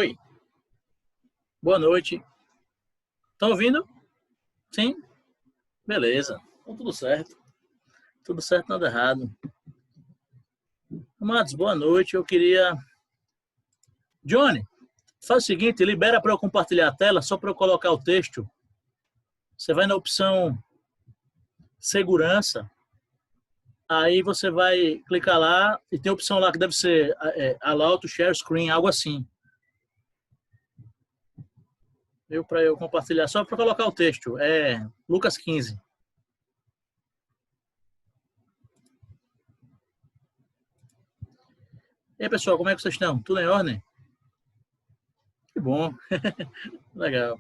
Oi, boa noite. Estão ouvindo? Sim? Beleza. Então, tudo certo. Tudo certo, nada errado. Amados, boa noite. Eu queria... Johnny, faz o seguinte, libera para eu compartilhar a tela, só para eu colocar o texto. Você vai na opção segurança, aí você vai clicar lá e tem a opção lá que deve ser Allow to Share Screen, algo assim. Para eu compartilhar, só para colocar o texto. É Lucas 15. E aí, pessoal, como é que vocês estão? Tudo em ordem? Que bom. Legal.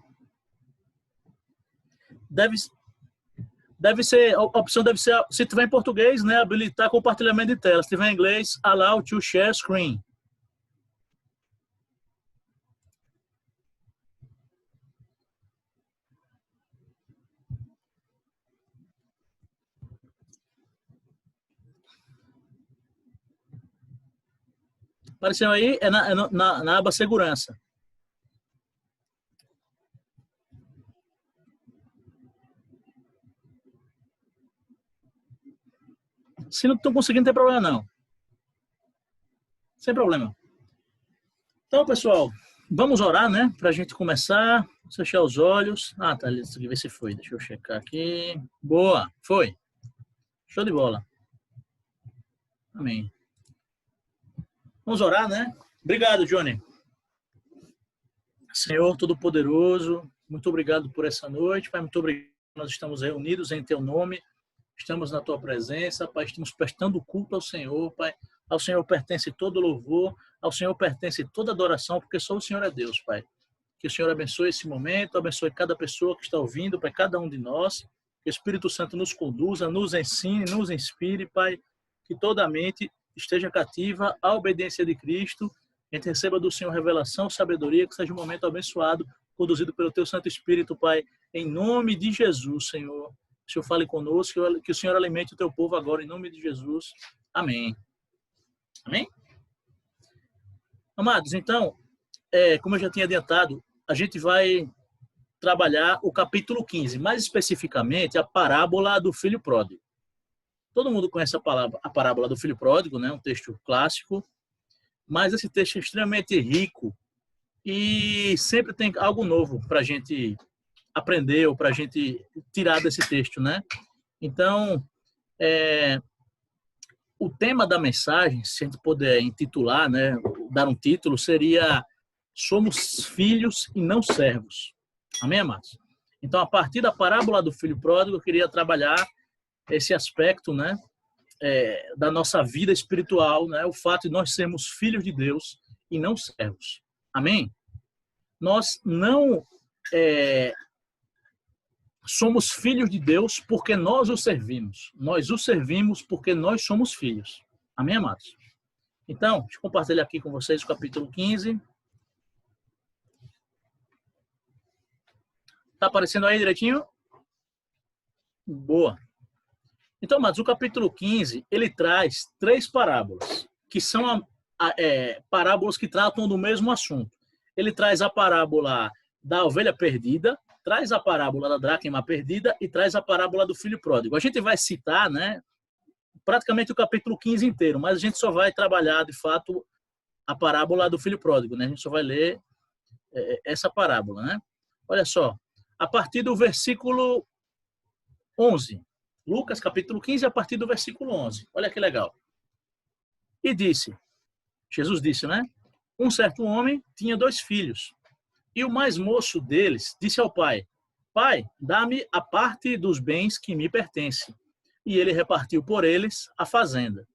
Deve ser, a opção deve ser, se tiver em português, né, habilitar compartilhamento de tela. Se tiver em inglês, allow to share screen. Apareceu aí, é na aba segurança. Se não estão conseguindo, não tem problema não. Sem problema. Então, pessoal, vamos orar, né? Para a gente começar. Fechar os olhos. Ah, tá. Deixa eu ver se foi. Deixa eu checar aqui. Boa. Foi. Show de bola. Amém. Vamos orar, né? Obrigado, Johnny. Senhor Todo-Poderoso, muito obrigado por essa noite. Pai, muito obrigado. Nós estamos reunidos em Teu nome. Estamos na Tua presença, Pai. Estamos prestando culto ao Senhor, Pai. Ao Senhor pertence todo louvor. Ao Senhor pertence toda adoração, porque só o Senhor é Deus, Pai. Que o Senhor abençoe esse momento, abençoe cada pessoa que está ouvindo, Pai, cada um de nós. Que o Espírito Santo nos conduza, nos ensine, nos inspire, Pai. Que toda a mente esteja cativa à obediência de Cristo. A gente receba do Senhor revelação, sabedoria, que seja um momento abençoado, conduzido pelo Teu Santo Espírito, Pai. Em nome de Jesus, Senhor. Que o Senhor fale conosco, que o Senhor alimente o Teu povo agora, em nome de Jesus. Amém. Amém? Amados, então, como eu já tinha adiantado, a gente vai trabalhar o capítulo 15, mais especificamente a parábola do filho pródigo. Todo mundo conhece a parábola do filho pródigo, né? Um texto clássico, mas esse texto é extremamente rico e sempre tem algo novo para a gente aprender ou para a gente tirar desse texto, né? Então, o tema da mensagem, se a gente puder intitular, né, dar um título, seria Somos filhos e não servos. Amém, amados? Então, a partir da parábola do filho pródigo, eu queria trabalhar esse aspecto, né, da nossa vida espiritual, né, o fato de nós sermos filhos de Deus e não servos. Amém? Nós não somos filhos de Deus porque nós o servimos. Nós o servimos porque nós somos filhos. Amém, amados? Então, deixa eu compartilhar aqui com vocês o capítulo 15. Tá aparecendo aí direitinho? Boa. Então, amados, o capítulo 15, ele traz 3 parábolas, que são parábolas que tratam do mesmo assunto. Ele traz a parábola da ovelha perdida, traz a parábola da dracma perdida e traz a parábola do filho pródigo. A gente vai citar, né, praticamente o capítulo 15 inteiro, mas a gente só vai trabalhar, de fato, a parábola do filho pródigo, né? A gente só vai ler essa parábola, né? Olha só, a partir do versículo 11. Lucas, capítulo 15, a partir do versículo 11. Olha que legal. E disse, Jesus disse, né? Um certo homem tinha 2 filhos. E o mais moço deles disse ao pai, Pai, dá-me a parte dos bens que me pertencem. E ele repartiu por eles a fazenda.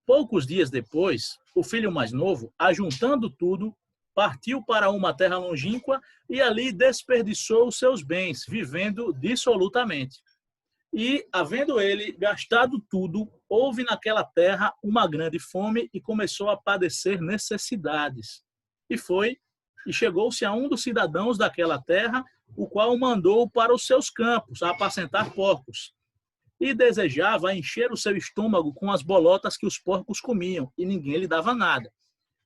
Poucos dias depois, o filho mais novo, ajuntando tudo, partiu para uma terra longínqua e ali desperdiçou os seus bens, vivendo dissolutamente. E, havendo ele gastado tudo, houve naquela terra uma grande fome e começou a padecer necessidades. E chegou-se a um dos cidadãos daquela terra, o qual o mandou para os seus campos, a apacentar porcos. E desejava encher o seu estômago com as bolotas que os porcos comiam, e ninguém lhe dava nada.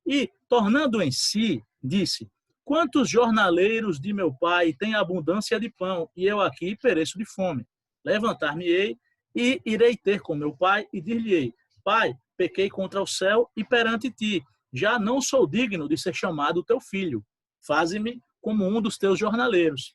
E, tornando em si, disse, quantos jornaleiros de meu pai têm abundância de pão, e eu aqui pereço de fome? Levantar-me-ei e irei ter com meu pai e dir-lhe-ei: Pai, pequei contra o céu e perante ti, já não sou digno de ser chamado teu filho. Faze-me como um dos teus jornaleiros.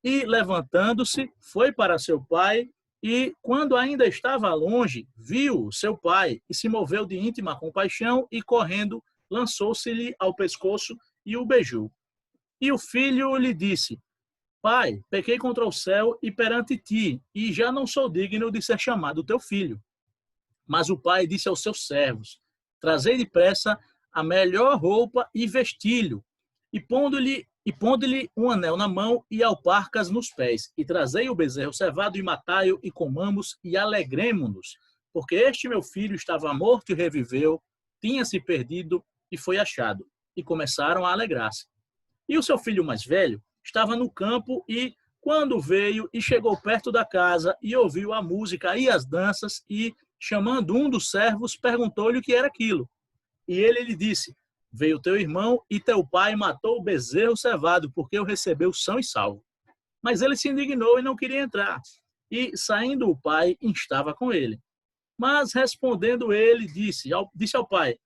E, levantando-se, foi para seu pai, e, quando ainda estava longe, viu seu pai e se moveu de íntima compaixão e, correndo, lançou-se-lhe ao pescoço e o beijou. E o filho lhe disse: Pai, pequei contra o céu e perante ti, e já não sou digno de ser chamado teu filho. Mas o pai disse aos seus servos: Trazei depressa a melhor roupa e vestilho, e pondo-lhe um anel na mão e alparcas nos pés, e trazei o bezerro cevado e matai-o, e comamos e alegremo-nos, porque este meu filho estava morto e reviveu, tinha se perdido e foi achado. E começaram a alegrar-se. E o seu filho mais velho estava no campo e, quando veio e chegou perto da casa e ouviu a música e as danças, e, chamando um dos servos, perguntou-lhe o que era aquilo. E ele lhe disse: Veio teu irmão e teu pai matou o bezerro cevado, porque o recebeu são e salvo. Mas ele se indignou e não queria entrar. E, saindo o pai, instava com ele. Mas, respondendo ele, disse ao pai: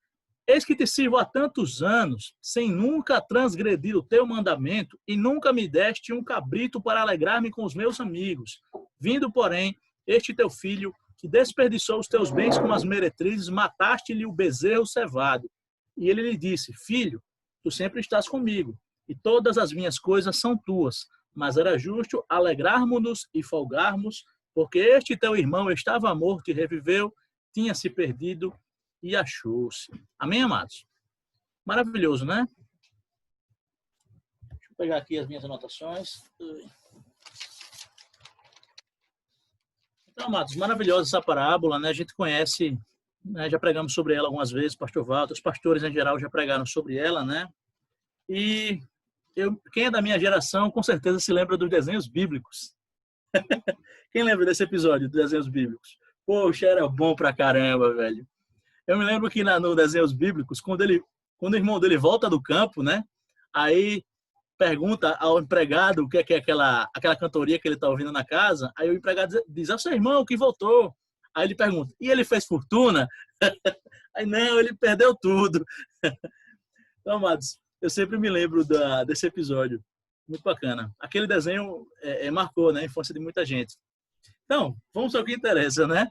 Eis que te sirvo há tantos anos, sem nunca transgredir o teu mandamento, e nunca me deste um cabrito para alegrar-me com os meus amigos. Vindo, porém, este teu filho, que desperdiçou os teus bens com as meretrizes, mataste-lhe o bezerro cevado. E ele lhe disse: Filho, tu sempre estás comigo, e todas as minhas coisas são tuas. Mas era justo alegrarmos-nos e folgarmos, porque este teu irmão estava morto e reviveu, tinha se perdido e achou-se. Amém, amados? Maravilhoso, né? Deixa eu pegar aqui as minhas anotações. Então, amados, maravilhosa essa parábola, né? A gente conhece, né? Já pregamos sobre ela algumas vezes, pastor Walter, os pastores em geral já pregaram sobre ela, né? E quem é da minha geração, com certeza se lembra dos desenhos bíblicos. Quem lembra desse episódio dos desenhos bíblicos? Poxa, era bom pra caramba, velho. Eu me lembro que nos desenhos bíblicos, quando o irmão dele volta do campo, né? Aí pergunta ao empregado o que é aquela cantoria que ele está ouvindo na casa. Aí o empregado diz: é seu irmão que voltou. Aí ele pergunta: e ele fez fortuna? Aí não, ele perdeu tudo. Então, amados, eu sempre me lembro desse episódio. Muito bacana. Aquele desenho marcou, né, a infância de muita gente. Então, vamos ao que interessa, né?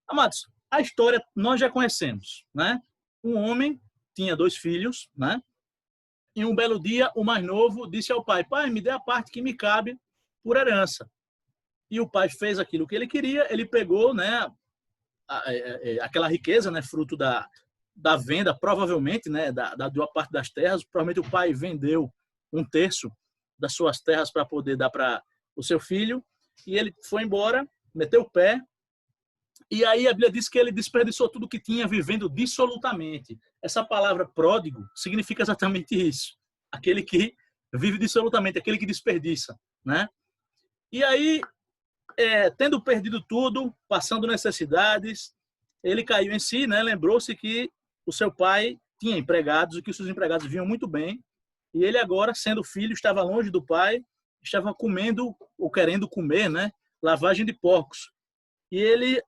Amados, a história nós já conhecemos, né? Um homem tinha 2 filhos, né? E um belo dia, o mais novo disse ao pai: Pai, me dê a parte que me cabe por herança. E o pai fez aquilo que ele queria. Ele pegou, né, aquela riqueza, né, fruto da venda, provavelmente, né, de uma parte das terras. Provavelmente o pai vendeu 1/3 das suas terras para poder dar para o seu filho. E ele foi embora, meteu o pé. E aí a Bíblia diz que ele desperdiçou tudo que tinha, vivendo dissolutamente. Essa palavra pródigo significa exatamente isso. Aquele que vive dissolutamente, aquele que desperdiça, né? E aí, tendo perdido tudo, passando necessidades, ele caiu em si, né? Lembrou-se que o seu pai tinha empregados e que os seus empregados vinham muito bem. E ele agora, sendo filho, estava longe do pai, estava comendo ou querendo comer, né? Lavagem de porcos. E ele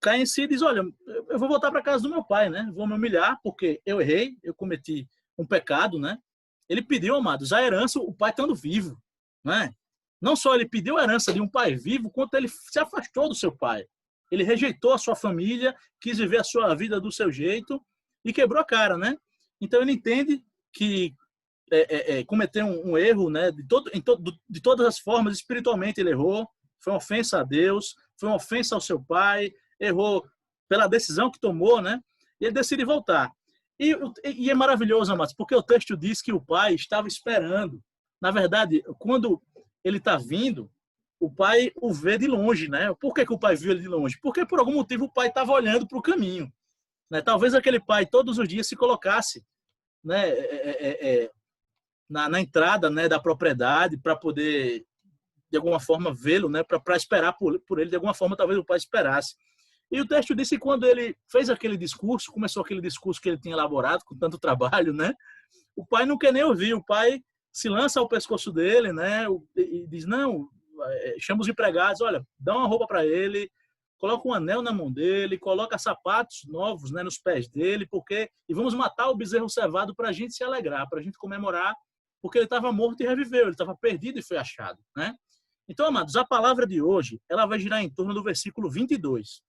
cai em si e diz: olha, eu vou voltar para casa do meu pai, né? Vou me humilhar porque eu errei, eu cometi um pecado, né? Ele pediu, amados, a herança, o pai estando vivo, né? Não só ele pediu a herança de um pai vivo, quanto ele se afastou do seu pai. Ele rejeitou a sua família, quis viver a sua vida do seu jeito e quebrou a cara, né? Então ele entende que cometeu um erro, né? De todas as formas, espiritualmente ele errou, foi uma ofensa a Deus, foi uma ofensa ao seu pai, errou pela decisão que tomou, né? E ele decide voltar. E é maravilhoso, amados, porque o texto diz que o pai estava esperando. Na verdade, quando ele está vindo, o pai o vê de longe, né? Por que o pai viu ele de longe? Porque por algum motivo o pai estava olhando para o caminho, né? Talvez aquele pai todos os dias se colocasse, né, na entrada, né, da propriedade para poder de alguma forma vê-lo, né, para esperar por ele. De alguma forma talvez o pai esperasse. E o texto disse que quando ele fez aquele discurso, começou aquele discurso que ele tinha elaborado com tanto trabalho, né? o pai não quer nem ouvir, o pai se lança ao pescoço dele, né? E diz, não, chama os empregados, olha, dá uma roupa para ele, coloca um anel na mão dele, coloca sapatos novos, né, nos pés dele, e vamos matar o bezerro cevado para a gente se alegrar, para a gente comemorar, porque ele estava morto e reviveu, ele estava perdido e foi achado, né? Então, amados, a palavra de hoje, ela vai girar em torno do versículo 22.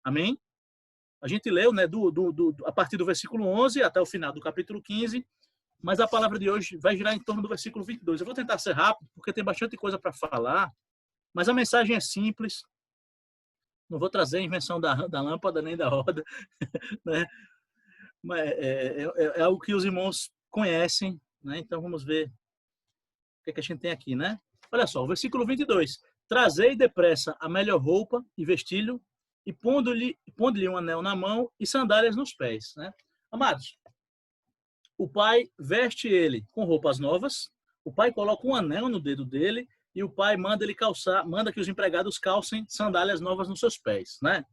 Amém? A gente leu, né, a partir do versículo 11 até o final do capítulo 15, mas a palavra de hoje vai girar em torno do versículo 22. Eu vou tentar ser rápido, porque tem bastante coisa para falar, mas a mensagem é simples. Não vou trazer a invenção da lâmpada nem da roda, né? Mas é algo que os irmãos conhecem, né? Então vamos ver o que a gente tem aqui, né? Olha só, o versículo 22. Trazei depressa a melhor roupa e vestilho, e pondo-lhe um anel na mão e sandálias nos pés, né? Amados, o pai veste ele com roupas novas, o pai coloca um anel no dedo dele e o pai manda que os empregados calcem sandálias novas nos seus pés, né?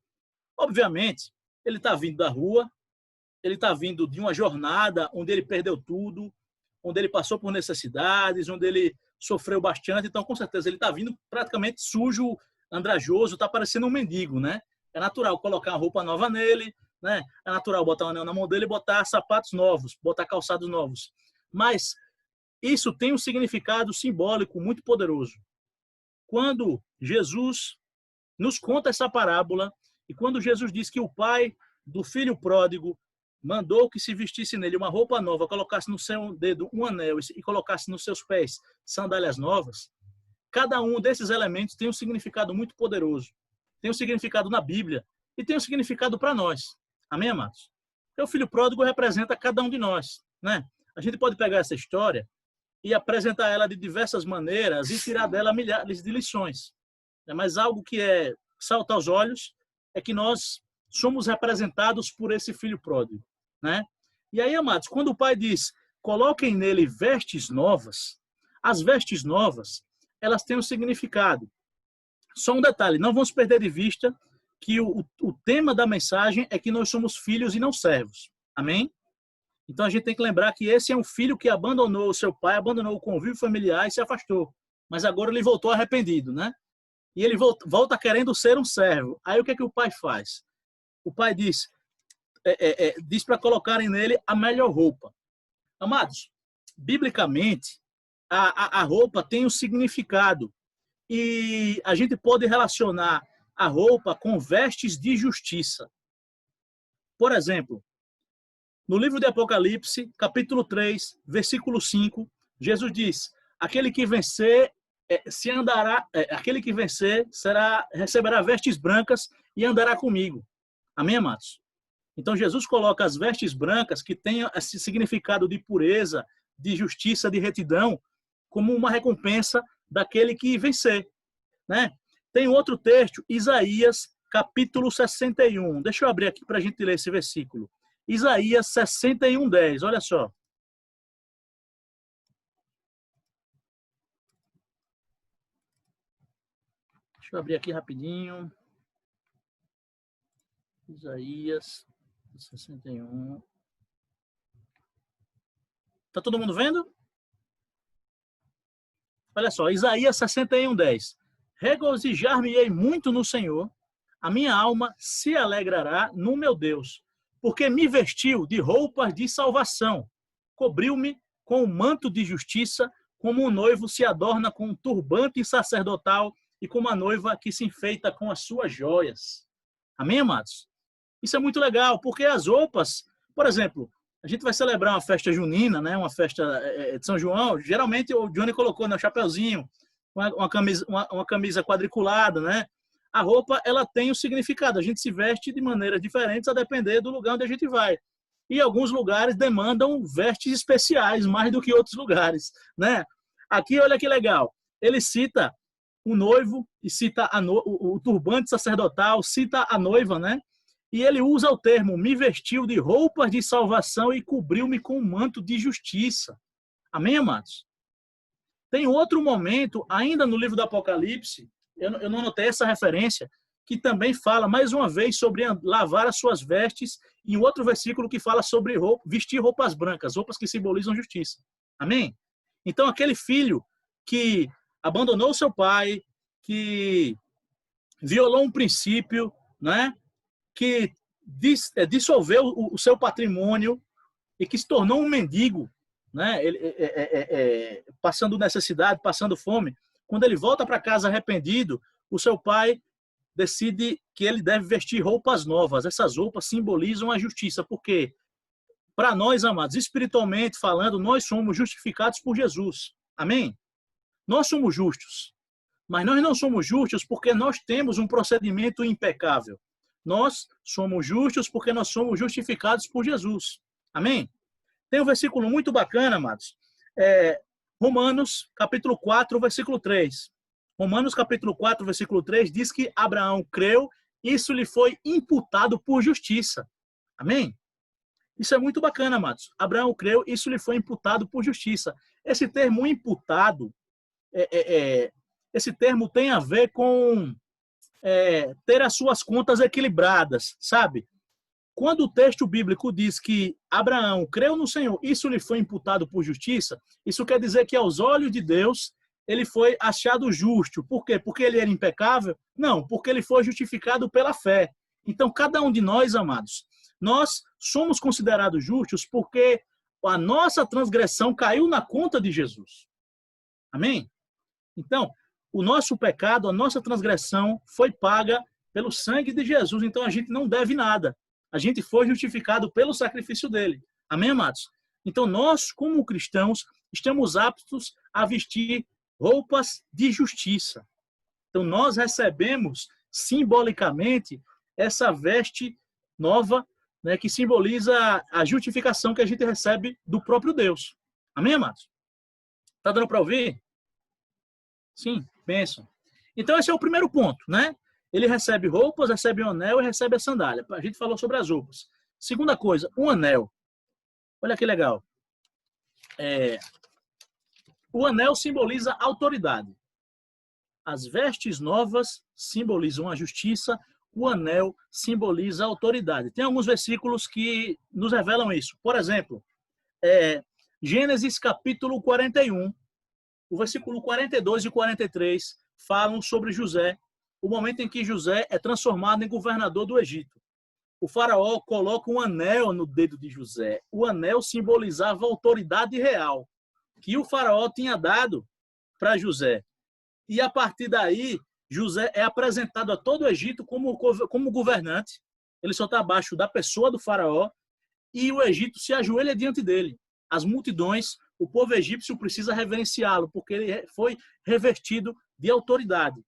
Obviamente, ele está vindo da rua, ele está vindo de uma jornada onde ele perdeu tudo, onde ele passou por necessidades, onde ele sofreu bastante, então com certeza ele está vindo praticamente sujo, andrajoso, está parecendo um mendigo, né? É natural colocar uma roupa nova nele, né? É natural botar um anel na mão dele e botar sapatos novos, botar calçados novos. Mas isso tem um significado simbólico muito poderoso. Quando Jesus nos conta essa parábola e quando Jesus diz que o pai do filho pródigo mandou que se vestisse nele uma roupa nova, colocasse no seu dedo um anel e colocasse nos seus pés sandálias novas, cada um desses elementos tem um significado muito poderoso. Tem um significado na Bíblia e tem um significado para nós. Amém, amados? Porque o filho pródigo representa cada um de nós, né? A gente pode pegar essa história e apresentar ela de diversas maneiras e tirar dela milhares de lições. Mas algo que salta aos olhos é que nós somos representados por esse filho pródigo, né? E aí, amados, quando o pai diz, coloquem nele vestes novas, as vestes novas, elas têm um significado. Só um detalhe, não vamos perder de vista que o tema da mensagem é que nós somos filhos e não servos. Amém? Então a gente tem que lembrar que esse é um filho que abandonou o seu pai, abandonou o convívio familiar e se afastou. Mas agora ele voltou arrependido, né? E ele volta querendo ser um servo. Aí o que é que o pai faz? O pai diz para colocarem nele a melhor roupa. Amados, biblicamente, a roupa tem um significado. E a gente pode relacionar a roupa com vestes de justiça. Por exemplo, no livro de Apocalipse, capítulo 3, versículo 5, Jesus diz, aquele que vencer receberá vestes brancas e andará comigo. Amém, amados? Então Jesus coloca as vestes brancas, que têm esse significado de pureza, de justiça, de retidão, como uma recompensa daquele que vencer, né? Tem outro texto, Isaías, capítulo 61. Deixa eu abrir aqui para a gente ler esse versículo. Isaías 61, 10. Olha só. Deixa eu abrir aqui rapidinho. Isaías 61. Tá todo mundo vendo? Olha só, Isaías 61, 10. Regozijar-me-ei muito no Senhor, a minha alma se alegrará no meu Deus, porque me vestiu de roupas de salvação, cobriu-me com o manto de justiça, como um noivo se adorna com um turbante sacerdotal e como a noiva que se enfeita com as suas joias. Amém, amados? Isso é muito legal, porque as roupas, por exemplo, a gente vai celebrar uma festa junina, né? Uma festa de São João. Geralmente o Johnny colocou, né, um chapeuzinho, uma camisa quadriculada, né? A roupa, ela tem um significado. A gente se veste de maneiras diferentes a depender do lugar onde a gente vai. E alguns lugares demandam vestes especiais mais do que outros lugares, né? Aqui, olha que legal. Ele cita o noivo e cita o turbante sacerdotal, cita a noiva, né? E ele usa o termo, me vestiu de roupas de salvação e cobriu-me com um manto de justiça. Amém, amados? Tem outro momento, ainda no livro do Apocalipse, eu não notei essa referência, que também fala, mais uma vez, sobre lavar as suas vestes, e um outro versículo que fala sobre vestir roupas brancas, roupas que simbolizam justiça. Amém? Então, aquele filho que abandonou seu pai, que violou um princípio, né? Que dissolveu o seu patrimônio e que se tornou um mendigo, né? Passando necessidade, passando fome. Quando ele volta para casa arrependido, o seu pai decide que ele deve vestir roupas novas. Essas roupas simbolizam a justiça, porque para nós, amados, espiritualmente falando, nós somos justificados por Jesus. Amém? Nós somos justos, mas nós não somos justos porque nós temos um procedimento impecável. Nós somos justos porque nós somos justificados por Jesus. Amém? Tem um versículo muito bacana, amados. Romanos, capítulo 4, versículo 3. Romanos, capítulo 4, versículo 3, diz que Abraão creu, isso lhe foi imputado por justiça. Amém? Isso é muito bacana, amados. Abraão creu, isso lhe foi imputado por justiça. Esse termo imputado, esse termo tem a ver com ter as suas contas equilibradas, sabe? Quando o texto bíblico diz que Abraão creu no Senhor, isso lhe foi imputado por justiça, isso quer dizer que aos olhos de Deus, ele foi achado justo. Por quê? Porque ele era impecável? Não, porque ele foi justificado pela fé. Então, cada um de nós, amados, nós somos considerados justos porque a nossa transgressão caiu na conta de Jesus. Amém? Então, o nosso pecado, a nossa transgressão foi paga pelo sangue de Jesus. Então, a gente não deve nada. A gente foi justificado pelo sacrifício dele. Amém, amados? Então, nós, como cristãos, estamos aptos a vestir roupas de justiça. Então, nós recebemos simbolicamente essa veste nova, né, que simboliza a justificação que a gente recebe do próprio Deus. Amém, amados? Tá dando para ouvir? Sim, pensam. Então, esse é o primeiro ponto, né? Ele recebe roupas, recebe um anel e recebe a sandália. A gente falou sobre as roupas. Segunda coisa, um anel. Olha que legal. O anel simboliza autoridade. As vestes novas simbolizam a justiça. O anel simboliza a autoridade. Tem alguns versículos que nos revelam isso. Por exemplo, Gênesis capítulo 41, o versículo 42 e 43 falam sobre José, o momento em que José é transformado em governador do Egito. O faraó coloca um anel no dedo de José. O anel simbolizava a autoridade real que o faraó tinha dado para José. E a partir daí, José é apresentado a todo o Egito como governante. Ele só está abaixo da pessoa do faraó e o Egito se ajoelha diante dele. As multidões, o povo egípcio precisa reverenciá-lo, porque ele foi revestido de autoridade.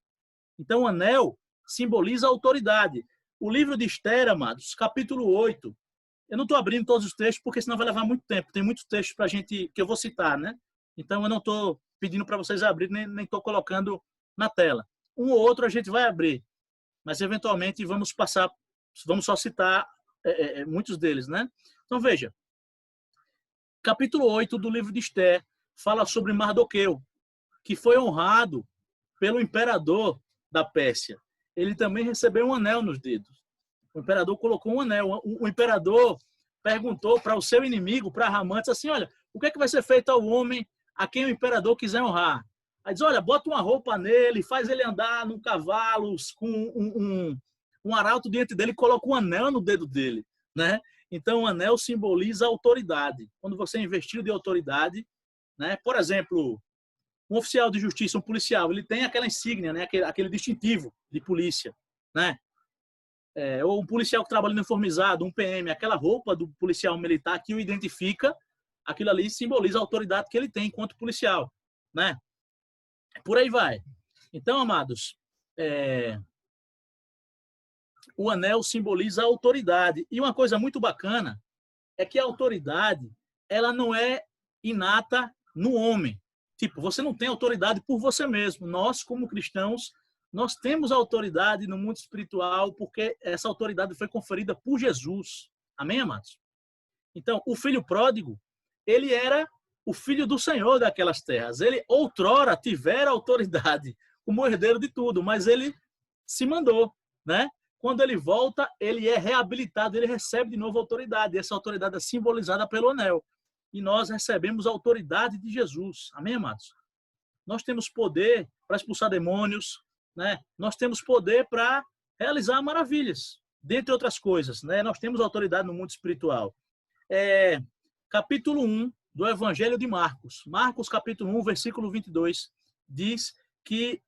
Então, o anel simboliza a autoridade. O livro de Esther, amados, capítulo 8. Eu não estou abrindo todos os textos, porque senão vai levar muito tempo. Tem muitos textos para a gente que eu vou citar, né? Então, eu não estou pedindo para vocês abrirem, nem estou colocando na tela. Um ou outro a gente vai abrir, mas eventualmente vamos só citar muitos deles, né? Então, veja. Capítulo 8 do livro de Esther fala sobre Mardoqueu, que foi honrado pelo imperador da Pérsia. Ele também recebeu um anel nos dedos. O imperador colocou um anel. O imperador perguntou para o seu inimigo, para Ramã, disse assim, olha, o que é que vai ser feito ao homem a quem o imperador quiser honrar? Aí diz, olha, bota uma roupa nele, faz ele andar num cavalo com um arauto diante dele e coloca um anel no dedo dele, né? Então, o anel simboliza a autoridade. Quando você é investido de autoridade, né? Por exemplo, um oficial de justiça, um policial, ele tem aquela insígnia, né? Aquele distintivo de polícia, né? Ou um policial que trabalha uniformizado, um PM, aquela roupa do policial militar que o identifica, aquilo ali simboliza a autoridade que ele tem enquanto policial, né? Por aí vai. Então, amados, o anel simboliza a autoridade. E uma coisa muito bacana é que a autoridade, ela não é inata no homem. Tipo, você não tem autoridade por você mesmo. Nós, como cristãos, nós temos autoridade no mundo espiritual porque essa autoridade foi conferida por Jesus. Amém, amados? Então, o filho pródigo, ele era o filho do Senhor daquelas terras. Ele, outrora, tivera autoridade como herdeiro de tudo, mas ele se mandou. né? Quando ele volta, ele é reabilitado, ele recebe de novo autoridade. Essa autoridade é simbolizada pelo anel. E nós recebemos a autoridade de Jesus. Amém, amados? Nós temos poder para expulsar demônios, né? Nós temos poder para realizar maravilhas, dentre outras coisas, né? Nós temos autoridade no mundo espiritual. Capítulo 1 do Evangelho de Marcos. Marcos, capítulo 1, versículo 22, diz que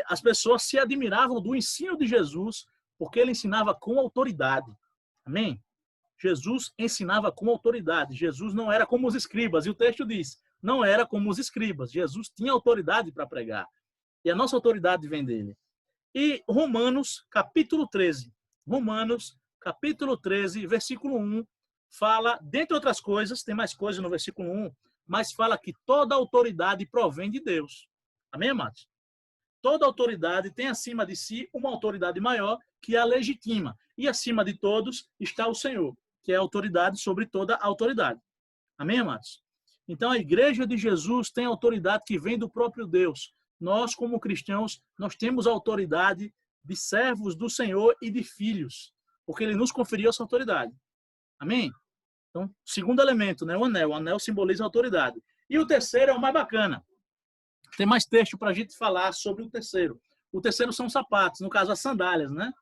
as pessoas se admiravam do ensino de Jesus, porque ele ensinava com autoridade. Amém? Jesus ensinava com autoridade. Jesus não era como os escribas. E o texto diz, não era como os escribas. Jesus tinha autoridade para pregar. E a nossa autoridade vem dele. E Romanos, capítulo 13. Romanos, capítulo 13, versículo 1, fala, dentre outras coisas, tem mais coisas no versículo 1, mas fala que toda autoridade provém de Deus. Amém, amados? Toda autoridade tem acima de si uma autoridade maior que a legitima. E acima de todos está o Senhor, que é a autoridade sobre toda a autoridade. Amém, amados? Então, a igreja de Jesus tem autoridade que vem do próprio Deus. Nós, como cristãos, nós temos a autoridade de servos do Senhor e de filhos, porque ele nos conferiu essa autoridade. Amém? Então, segundo elemento, né, o anel. O anel simboliza a autoridade. E o terceiro é o mais bacana. Tem mais texto para a gente falar sobre o terceiro. O terceiro são sapatos, no caso, as sandálias, né?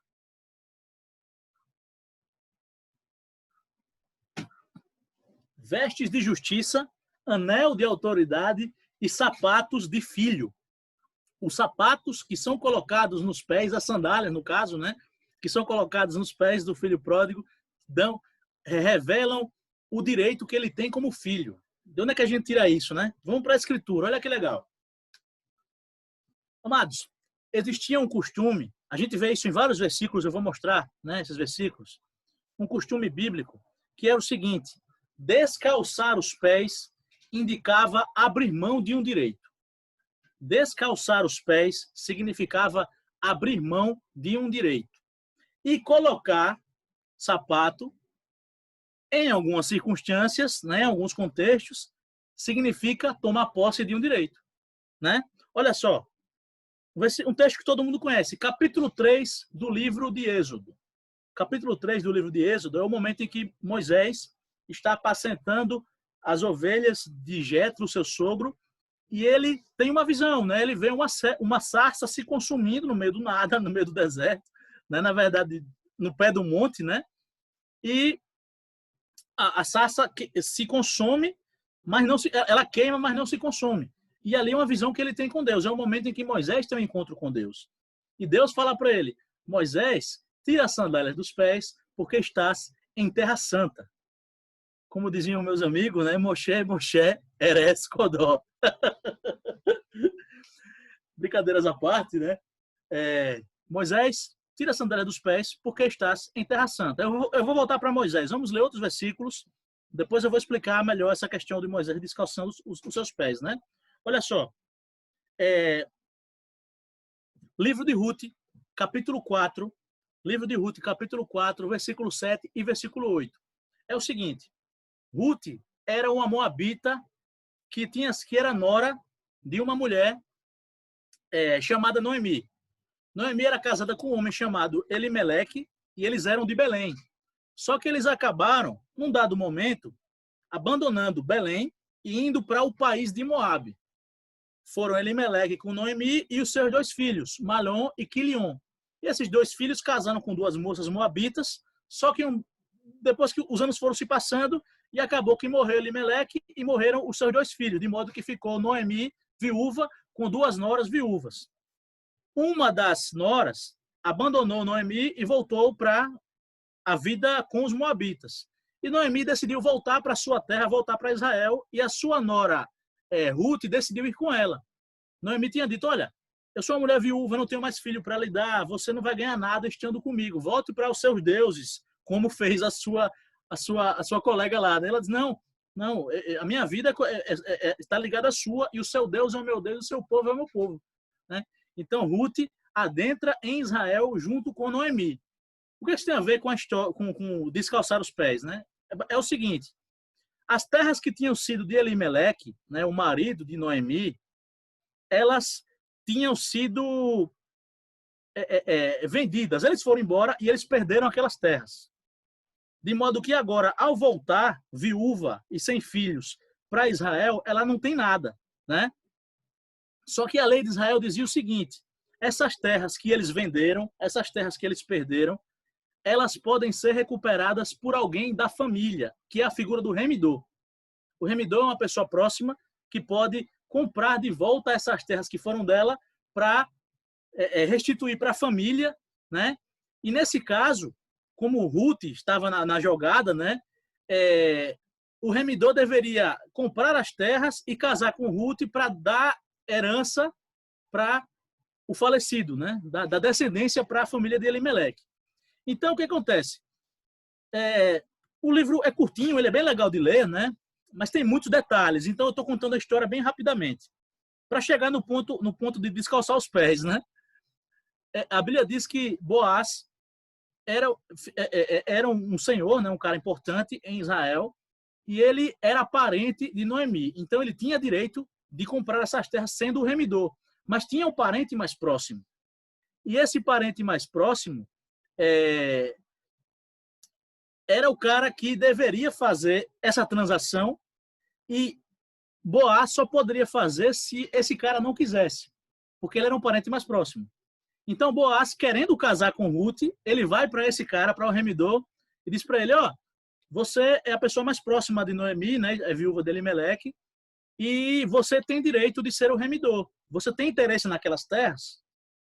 Vestes de justiça, anel de autoridade e sapatos de filho. Os sapatos que são colocados nos pés, as sandálias, no caso, né? Que são colocados nos pés do filho pródigo, revelam o direito que ele tem como filho. De onde é que a gente tira isso, né? Vamos para a Escritura, olha que legal. Amados, existia um costume, a gente vê isso em vários versículos, eu vou mostrar, né, esses versículos, um costume bíblico, que era o seguinte, descalçar os pés indicava abrir mão de um direito. Descalçar os pés significava abrir mão de um direito. E colocar sapato, em algumas circunstâncias, né, em alguns contextos, significa tomar posse de um direito. Né? Olha só, um texto que todo mundo conhece, capítulo 3 do livro de Êxodo. Capítulo 3 do livro de Êxodo é o momento em que Moisés está apacentando as ovelhas de Jetro, seu sogro, e ele tem uma visão, né? Ele vê uma sarça se consumindo no meio do nada, no meio do deserto, né? Na verdade, no pé do monte, né? E a sarça se consome, mas não ela queima, mas não se consome. E ali é uma visão que ele tem com Deus. É o momento em que Moisés tem um encontro com Deus. E Deus fala para ele, Moisés, tira as sandálias dos pés, porque estás em terra santa. Como diziam meus amigos, né? Moshe, Moshe, Eres, Codó. Brincadeiras à parte, né? Moisés, tira a sandália dos pés, porque estás em terra santa. Eu vou voltar para Moisés. Vamos ler outros versículos. Depois eu vou explicar melhor essa questão de Moisés descalçando os seus pés, né? Olha só. Livro de Ruth, capítulo 4. Livro de Ruth, capítulo 4, versículo 7 e versículo 8. É o seguinte. Ruth era uma moabita que era nora de uma mulher chamada Noemi. Noemi era casada com um homem chamado Elimeleque e eles eram de Belém. Só que eles acabaram, num dado momento, abandonando Belém e indo para o país de Moabe. Foram Elimeleque com Noemi e os seus 2 filhos, Malom e Quilion. E esses 2 filhos casaram com 2 moças moabitas, só que depois que os anos foram se passando, e acabou que morreu Elimeleque e morreram os seus 2 filhos, de modo que ficou Noemi viúva com 2 noras viúvas. Uma das noras abandonou Noemi e voltou para a vida com os moabitas. E Noemi decidiu voltar para sua terra, voltar para Israel, e a sua nora Ruth decidiu ir com ela. Noemi tinha dito, olha, eu sou uma mulher viúva, não tenho mais filho para lhe dar, você não vai ganhar nada estando comigo, volte para os seus deuses, como fez a sua colega lá. Ela diz, não, a minha vida está ligada à sua, e o seu Deus é o meu Deus, e o seu povo é o meu povo. Né? Então, Ruth adentra em Israel junto com Noemi. O que isso tem a ver com descalçar os pés? Né? É o seguinte, as terras que tinham sido de Elimeleque, né, o marido de Noemi, elas tinham sido vendidas. Eles foram embora e eles perderam aquelas terras. De modo que agora, ao voltar, viúva e sem filhos, para Israel, ela não tem nada, né? Só que a lei de Israel dizia o seguinte: essas terras que eles venderam, essas terras que eles perderam, elas podem ser recuperadas por alguém da família, que é a figura do remidor. O remidor é uma pessoa próxima que pode comprar de volta essas terras que foram dela para restituir para a família, né? E nesse caso, como Ruth estava na jogada, né? O remidor deveria comprar as terras e casar com Ruth para dar herança para o falecido, né? Da descendência para a família de Elimeleque. Então, o que acontece? O livro é curtinho, ele é bem legal de ler, né? Mas tem muitos detalhes. Então, eu estou contando a história bem rapidamente. Para chegar no ponto de descalçar os pés, né? A Bíblia diz que Boaz era um senhor, né? Um cara importante em Israel, e ele era parente de Noemi. Então, ele tinha direito de comprar essas terras sendo o remidor. Mas tinha um parente mais próximo. E esse parente mais próximo era o cara que deveria fazer essa transação, e Boaz só poderia fazer se esse cara não quisesse, porque ele era um parente mais próximo. Então Boaz, querendo casar com Ruth, ele vai para esse cara, para o remidor, e diz para ele: ó, você é a pessoa mais próxima de Noemi, né, é viúva de Elimeleque, e você tem direito de ser o remidor. Você tem interesse naquelas terras?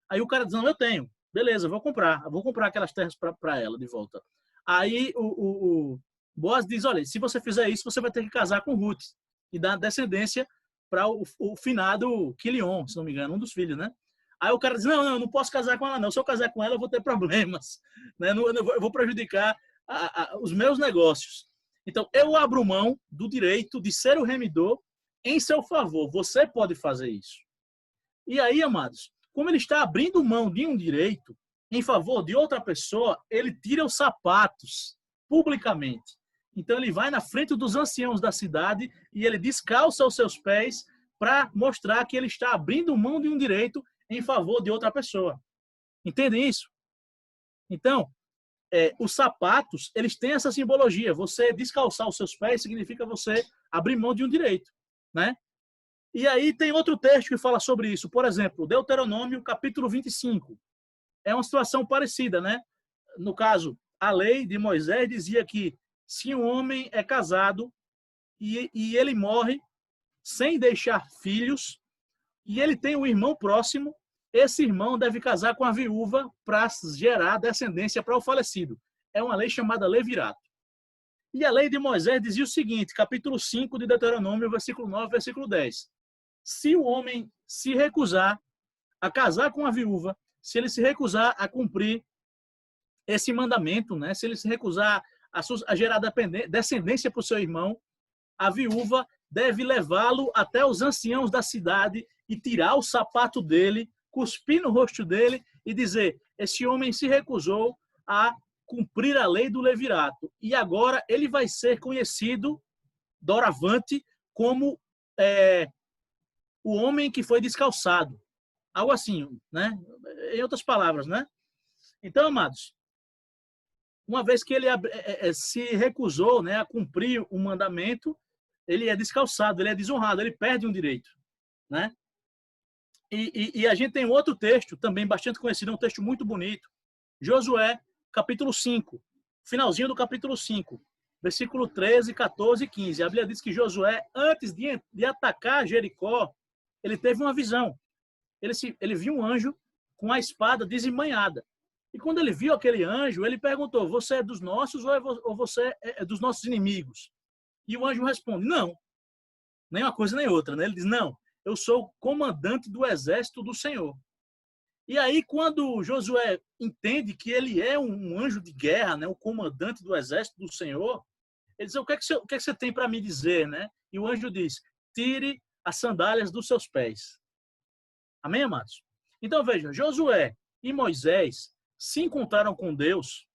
Aí o cara diz: não, eu tenho. Beleza, vou comprar aquelas terras para ela de volta. Aí o Boaz diz: olha, se você fizer isso, você vai ter que casar com Ruth e dar descendência para o finado Quilion, se não me engano, um dos filhos, né? Aí o cara diz: não, eu não posso casar com ela, não. Se eu casar com ela, eu vou ter problemas, né? Eu vou prejudicar os meus negócios. Então, eu abro mão do direito de ser o remidor em seu favor. Você pode fazer isso. E aí, amados, como ele está abrindo mão de um direito em favor de outra pessoa, ele tira os sapatos publicamente. Então ele vai na frente dos anciãos da cidade e ele descalça os seus pés para mostrar que ele está abrindo mão de um direito em favor de outra pessoa. Entendem isso? Então, os sapatos, eles têm essa simbologia. Você descalçar os seus pés significa você abrir mão de um direito, né? E aí tem outro texto que fala sobre isso. Por exemplo, Deuteronômio, capítulo 25. É uma situação parecida, né? No caso, a lei de Moisés dizia que se um homem é casado e ele morre sem deixar filhos, e ele tem um irmão próximo, esse irmão deve casar com a viúva para gerar descendência para o falecido. É uma lei chamada levirato. E a lei de Moisés dizia o seguinte, capítulo 5 de Deuteronômio, versículo 9, versículo 10. Se o homem se recusar a casar com a viúva, se ele se recusar a cumprir esse mandamento, né? Se ele se recusar a gerar descendência para o seu irmão, a viúva deve levá-lo até os anciãos da cidade e tirar o sapato dele, cuspir no rosto dele e dizer: esse homem se recusou a cumprir a lei do levirato. E agora ele vai ser conhecido, doravante, como o homem que foi descalçado. Algo assim, né? Em outras palavras, né? Então, amados, uma vez que ele se recusou, né, a cumprir o mandamento, ele é descalçado, ele é desonrado, ele perde um direito, né? E a gente tem outro texto, também bastante conhecido, um texto muito bonito, Josué, capítulo 5, finalzinho do capítulo 5, versículo 13, 14 e 15. A Bíblia diz que Josué, antes de atacar Jericó, ele teve uma visão. Ele viu um anjo com a espada desembainhada. E quando ele viu aquele anjo, ele perguntou: você é dos nossos ou você é dos nossos inimigos? E o anjo responde: não, nem uma coisa nem outra. Né? Ele diz: não, eu sou o comandante do exército do Senhor. E aí, quando Josué entende que ele é um anjo de guerra, né, o comandante do exército do Senhor, ele diz: o que é que você tem para me dizer? Né? E o anjo diz: tire as sandálias dos seus pés. Amém, amados? Então, veja, Josué e Moisés se encontraram com Deus,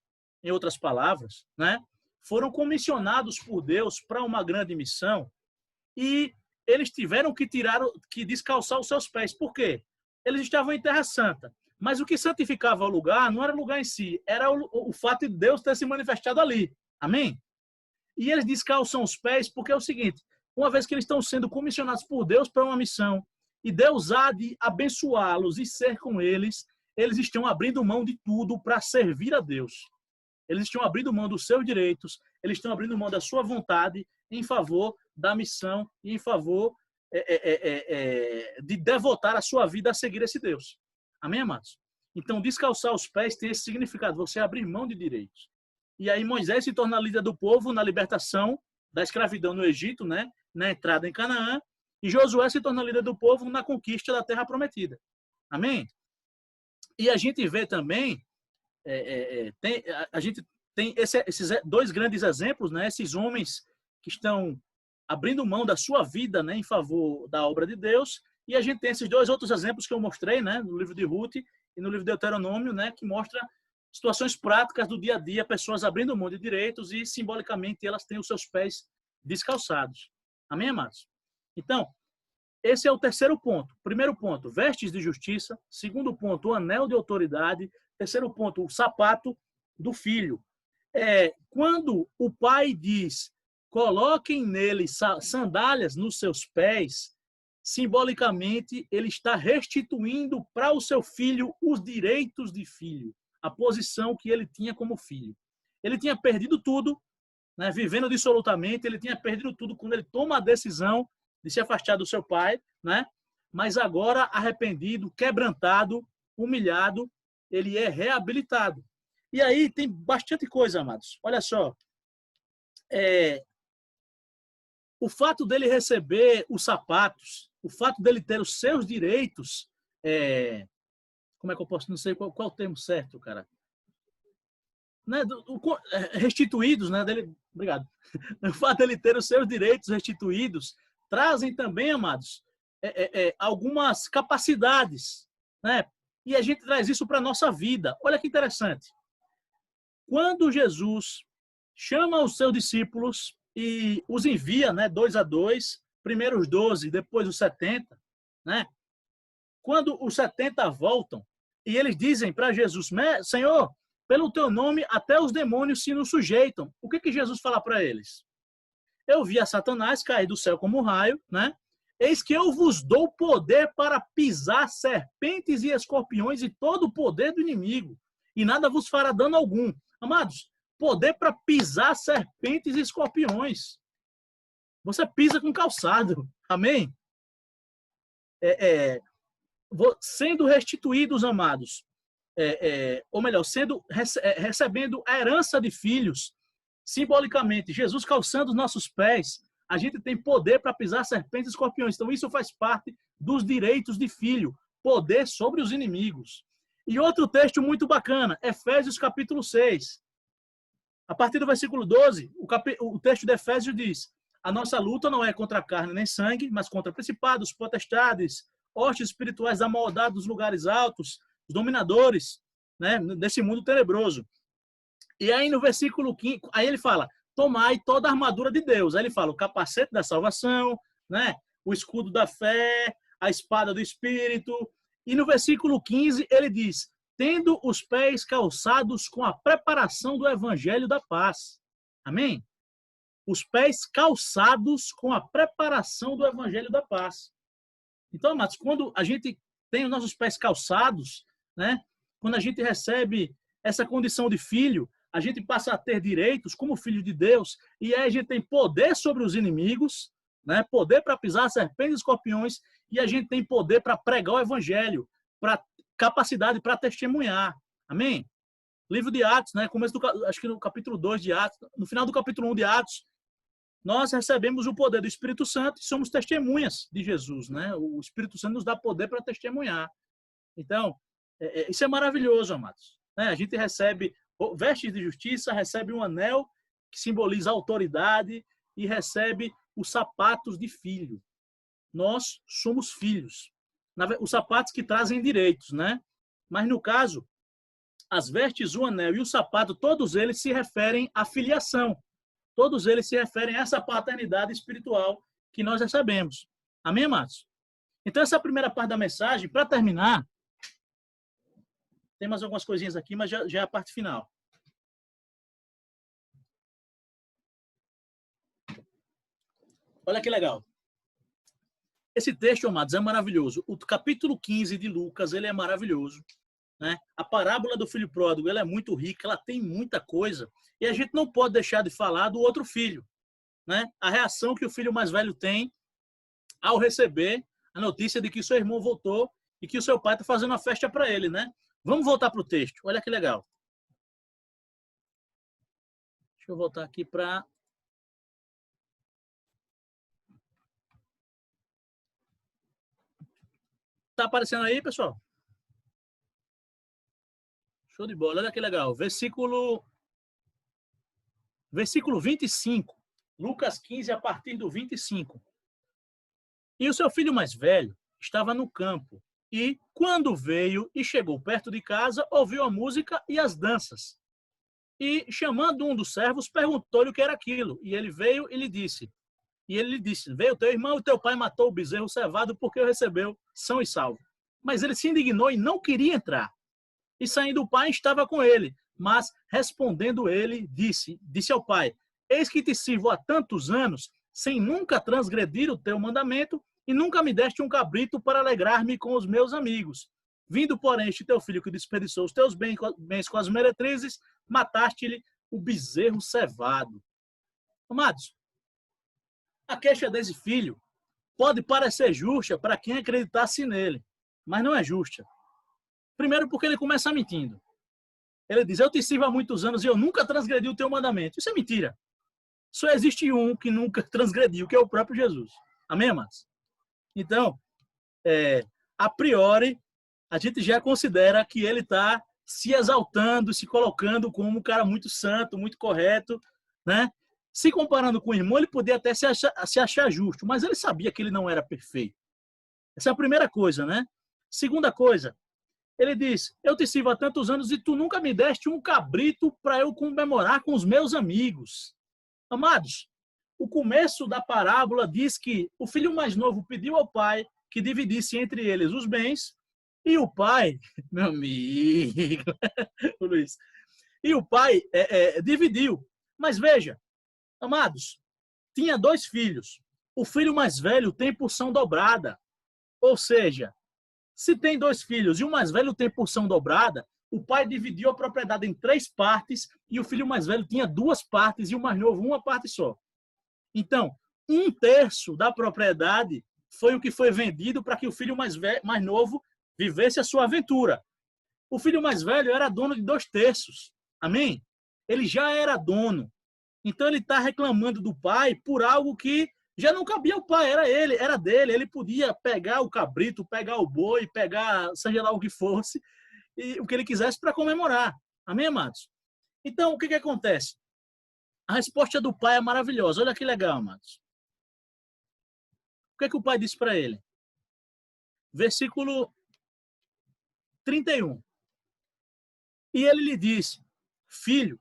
em outras palavras, né? Foram comissionados por Deus para uma grande missão e eles tiveram que descalçar os seus pés. Por quê? Eles estavam em Terra Santa. Mas o que santificava o lugar não era o lugar em si, era o fato de Deus ter se manifestado ali. Amém? E eles descalçam os pés porque é o seguinte, uma vez que eles estão sendo comissionados por Deus para uma missão, e Deus há de abençoá-los e ser com eles, eles estão abrindo mão de tudo para servir a Deus. Eles estão abrindo mão dos seus direitos, eles estão abrindo mão da sua vontade em favor da missão e em favor de devotar a sua vida a seguir esse Deus. Amém, amados? Então, descalçar os pés tem esse significado, você abrir mão de direitos. E aí Moisés se torna líder do povo na libertação da escravidão no Egito, né? Na entrada em Canaã, e Josué se torna líder do povo na conquista da terra prometida. Amém? E a gente vê também, a gente tem esses dois grandes exemplos, né? Esses homens que estão abrindo mão da sua vida, né, em favor da obra de Deus, e a gente tem esses dois outros exemplos que eu mostrei, né, no livro de Ruth e no livro de Deuteronômio, né, que mostra situações práticas do dia a dia, pessoas abrindo mão de direitos e, simbolicamente, elas têm os seus pés descalçados. Amém, amados? Então, esse é o terceiro ponto. Primeiro ponto, vestes de justiça. Segundo ponto, o anel de autoridade. Terceiro ponto, o sapato do filho. Quando o pai diz, coloquem nele sandálias nos seus pés, simbolicamente, ele está restituindo para o seu filho os direitos de filho, a posição que ele tinha como filho. Ele tinha perdido tudo, né, vivendo dissolutamente, ele tinha perdido tudo quando ele toma a decisão de se afastar do seu pai, né? Mas agora, arrependido, quebrantado, humilhado, ele é reabilitado. E aí tem bastante coisa, amados. Olha só. O fato dele receber os sapatos, o fato dele ter os seus direitos, como é que eu posso, não sei qual é o termo certo, cara, né, restituídos, né, dele, obrigado, o fato dele ter os seus direitos restituídos, trazem também, amados, algumas capacidades, né, e a gente traz isso para a nossa vida. Olha que interessante, quando Jesus chama os seus discípulos e os envia, né, 2 a 2, primeiro os 12, depois os 70, né? Quando os 70 voltam e eles dizem para Jesus, Senhor, pelo teu nome até os demônios se nos sujeitam. O que Jesus fala para eles? Eu vi a Satanás cair do céu como um raio, né? Eis que eu vos dou poder para pisar serpentes e escorpiões e todo o poder do inimigo, e nada vos fará dano algum. Amados, poder para pisar serpentes e escorpiões. Você pisa com calçado. Amém? Sendo restituídos, amados, ou melhor, recebendo a herança de filhos, simbolicamente, Jesus calçando os nossos pés, a gente tem poder para pisar serpentes e escorpiões. Então, isso faz parte dos direitos de filho, poder sobre os inimigos. E outro texto muito bacana, Efésios capítulo 6. A partir do versículo 12, o texto de Efésios diz, a nossa luta não é contra a carne nem sangue, mas contra principados, potestades, hostes espirituais da maldade dos lugares altos, os dominadores, né, desse mundo tenebroso. E aí no versículo 15, aí ele fala, tomai toda a armadura de Deus. Aí ele fala, o capacete da salvação, né, o escudo da fé, a espada do Espírito. E no versículo 15 ele diz, tendo os pés calçados com a preparação do evangelho da paz. Amém? Os pés calçados com a preparação do evangelho da paz. Então, amados, quando a gente tem os nossos pés calçados, né? Quando a gente recebe essa condição de filho, a gente passa a ter direitos como filho de Deus, e aí a gente tem poder sobre os inimigos, né? Poder para pisar serpentes e escorpiões, e a gente tem poder para pregar o evangelho, para capacidade para testemunhar. Amém? Livro de Atos, né? Começo acho que no capítulo 2 de Atos, no final do capítulo 1 de Atos, nós recebemos o poder do Espírito Santo e somos testemunhas de Jesus, né? O Espírito Santo nos dá poder para testemunhar. Então, isso é maravilhoso, amados. A gente recebe vestes de justiça, recebe um anel que simboliza autoridade e recebe os sapatos de filho. Nós somos filhos. Os sapatos que trazem direitos, né? Mas no caso, as vestes, o anel e o sapato, todos eles se referem à filiação. Todos eles se referem a essa paternidade espiritual que nós recebemos. Amém, amados? Então, essa é a primeira parte da mensagem. Para terminar, Tem mais algumas coisinhas aqui, mas já é a parte final. Olha que legal. Esse texto, amados, é maravilhoso. O capítulo 15 de Lucas, ele é maravilhoso, né? A parábola do filho pródigo, ela é muito rica, ela tem muita coisa. E a gente não pode deixar de falar do outro filho, né? A reação que o filho mais velho tem ao receber a notícia de que seu irmão voltou e que o seu pai está fazendo uma festa para ele, né? Vamos voltar para o texto. Olha que legal. Deixa eu voltar aqui para... Tá aparecendo aí, pessoal? Show de bola. Olha que legal. Versículo 25. Lucas 15, a partir do 25. E o seu filho mais velho estava no campo. E, quando veio e chegou perto de casa, ouviu a música e as danças. E, chamando um dos servos, perguntou-lhe o que era aquilo. E ele veio e lhe disse... veio teu irmão e teu pai matou o bezerro cevado porque o recebeu são e salvo. Mas ele se indignou e não queria entrar. E saindo o pai estava com ele. Mas, respondendo ele, disse ao pai, eis que te sirvo há tantos anos, sem nunca transgredir o teu mandamento, e nunca me deste um cabrito para alegrar-me com os meus amigos. Vindo, porém, este teu filho que desperdiçou os teus bens com as meretrizes, mataste-lhe o bezerro cevado. Amados, a queixa desse filho pode parecer justa para quem acreditasse nele, mas não é justa. Primeiro porque ele começa mentindo. Ele diz, eu te sirvo há muitos anos e eu nunca transgredi o teu mandamento. Isso é mentira. Só existe um que nunca transgrediu, que é o próprio Jesus. Amém, amados? Então, a priori, a gente já considera que ele está se exaltando, se colocando como um cara muito santo, muito correto, né? Se comparando com o irmão, ele podia até se achar justo, mas ele sabia que ele não era perfeito. Essa é a primeira coisa, né? Segunda coisa, ele diz, eu te sirvo há tantos anos e tu nunca me deste um cabrito para eu comemorar com os meus amigos. Amados, o começo da parábola diz que o filho mais novo pediu ao pai que dividisse entre eles os bens e o pai, meu amigo, Luiz, e o pai dividiu. Mas veja, amados, tinha 2 filhos. O filho mais velho tem porção dobrada. Ou seja, se tem 2 filhos e o mais velho tem porção dobrada, o pai dividiu a propriedade em 3 partes e o filho mais velho tinha 2 partes e o mais novo uma parte só. Então, 1/3 da propriedade foi o que foi vendido para que o filho mais novo vivesse a sua aventura. O filho mais velho era dono de 2/3. Amém? Ele já era dono. Então ele está reclamando do pai por algo que já não cabia ao pai, era dele. Ele podia pegar o cabrito, pegar o boi, pegar seja lá o que fosse, e o que ele quisesse para comemorar. Amém, amados? Então, o que acontece? A resposta do pai é maravilhosa. Olha que legal, amados. O que o pai disse para ele? Versículo 31. E ele lhe disse, filho,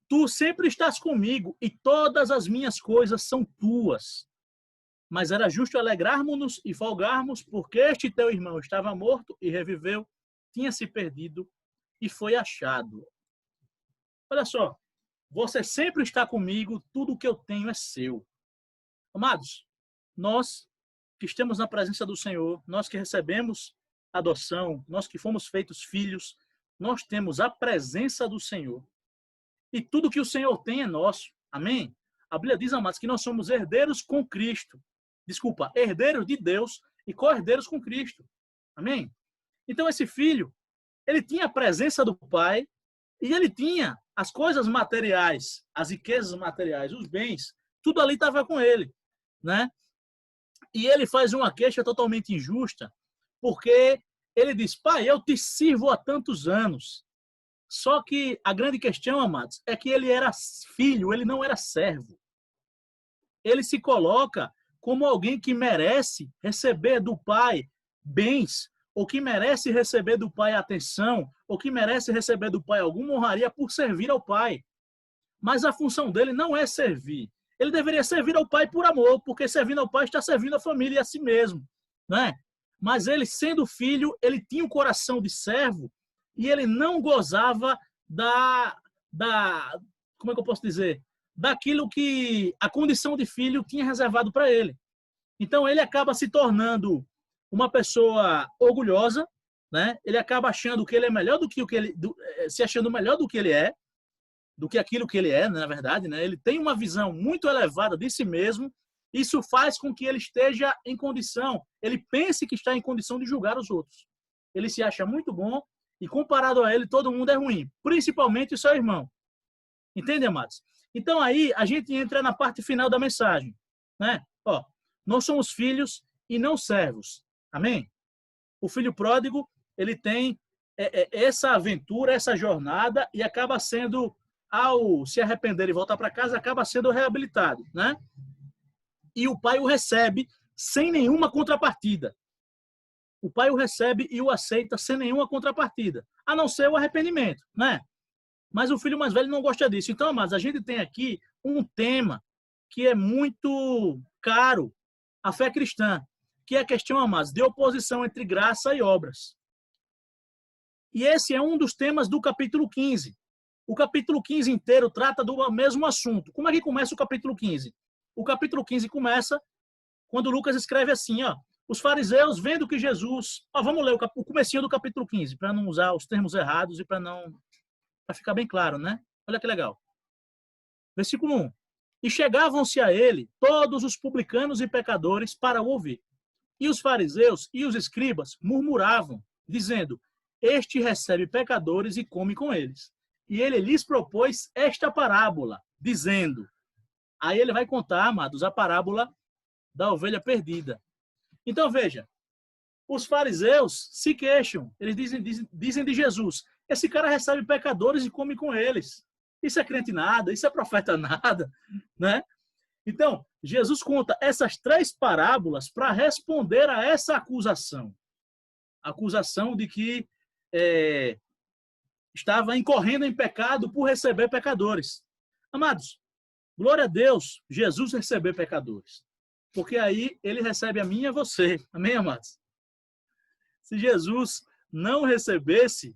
tu sempre estás comigo e todas as minhas coisas são tuas. Mas era justo alegrarmos-nos e folgarmos, porque este teu irmão estava morto e reviveu, tinha se perdido e foi achado. Olha só, você sempre está comigo, tudo o que eu tenho é seu. Amados, nós que estamos na presença do Senhor, nós que recebemos adoção, nós que fomos feitos filhos, nós temos a presença do Senhor. E tudo que o Senhor tem é nosso. Amém? A Bíblia diz, amados, que nós somos herdeiros com Cristo. Desculpa, herdeiros de Deus e co-herdeiros com Cristo. Amém? Então esse filho, ele tinha a presença do pai e ele tinha as coisas materiais, as riquezas materiais, os bens, tudo ali estava com ele, né? E ele faz uma queixa totalmente injusta, porque ele diz, pai, eu te sirvo há tantos anos. Só que a grande questão, amados, é que ele era filho, ele não era servo. Ele se coloca como alguém que merece receber do pai bens, ou que merece receber do pai atenção, ou que merece receber do pai alguma honraria por servir ao pai. Mas a função dele não é servir. Ele deveria servir ao pai por amor, porque servindo ao pai está servindo a família e a si mesmo, né? Mas ele, sendo filho, ele tinha um coração de servo, e ele não gozava como é que eu posso dizer? Daquilo que a condição de filho tinha reservado para ele. Então, ele acaba se tornando uma pessoa orgulhosa, né? Ele acaba achando que ele é melhor do que o que ele, se achando melhor do que ele é, do que aquilo que ele é, na verdade, né? Ele tem uma visão muito elevada de si mesmo. Isso faz com que ele esteja em condição, ele pense que está em condição de julgar os outros. Ele se acha muito bom e comparado a ele, todo mundo é ruim, principalmente o seu irmão. Entende, amados? Então aí a gente entra na parte final da mensagem, né? Ó, nós somos filhos e não servos. Amém? O filho pródigo, ele tem essa aventura, essa jornada e acaba sendo, ao se arrepender e voltar para casa, acaba sendo reabilitado, né? E o pai o recebe sem nenhuma contrapartida. O pai o recebe e o aceita sem nenhuma contrapartida, a não ser o arrependimento, né? Mas o filho mais velho não gosta disso. Então, amados, a gente tem aqui um tema que é muito caro à fé cristã, que é a questão, amados, de oposição entre graça e obras. E esse é um dos temas do capítulo 15. O capítulo 15 inteiro trata do mesmo assunto. Como é que começa o capítulo 15? O capítulo 15 começa quando Lucas escreve assim, ó, os fariseus vendo que Jesus... Ó, vamos ler o comecinho do capítulo 15, para não usar os termos errados e para ficar bem claro, né? Olha que legal. Versículo 1. E chegavam-se a ele todos os publicanos e pecadores para o ouvir. E os fariseus e os escribas murmuravam, dizendo, este recebe pecadores e come com eles. E ele lhes propôs esta parábola, dizendo... Aí ele vai contar, amados, a parábola da ovelha perdida. Então, veja, os fariseus se queixam, eles dizem de Jesus, esse cara recebe pecadores e come com eles. Isso é crente nada, isso é profeta nada, né? Então, Jesus conta essas 3 parábolas para responder a essa acusação. A acusação de que estava incorrendo em pecado por receber pecadores. Amados, glória a Deus, Jesus receber pecadores. Porque aí ele recebe a mim e a você. Amém, amados? Se Jesus não recebesse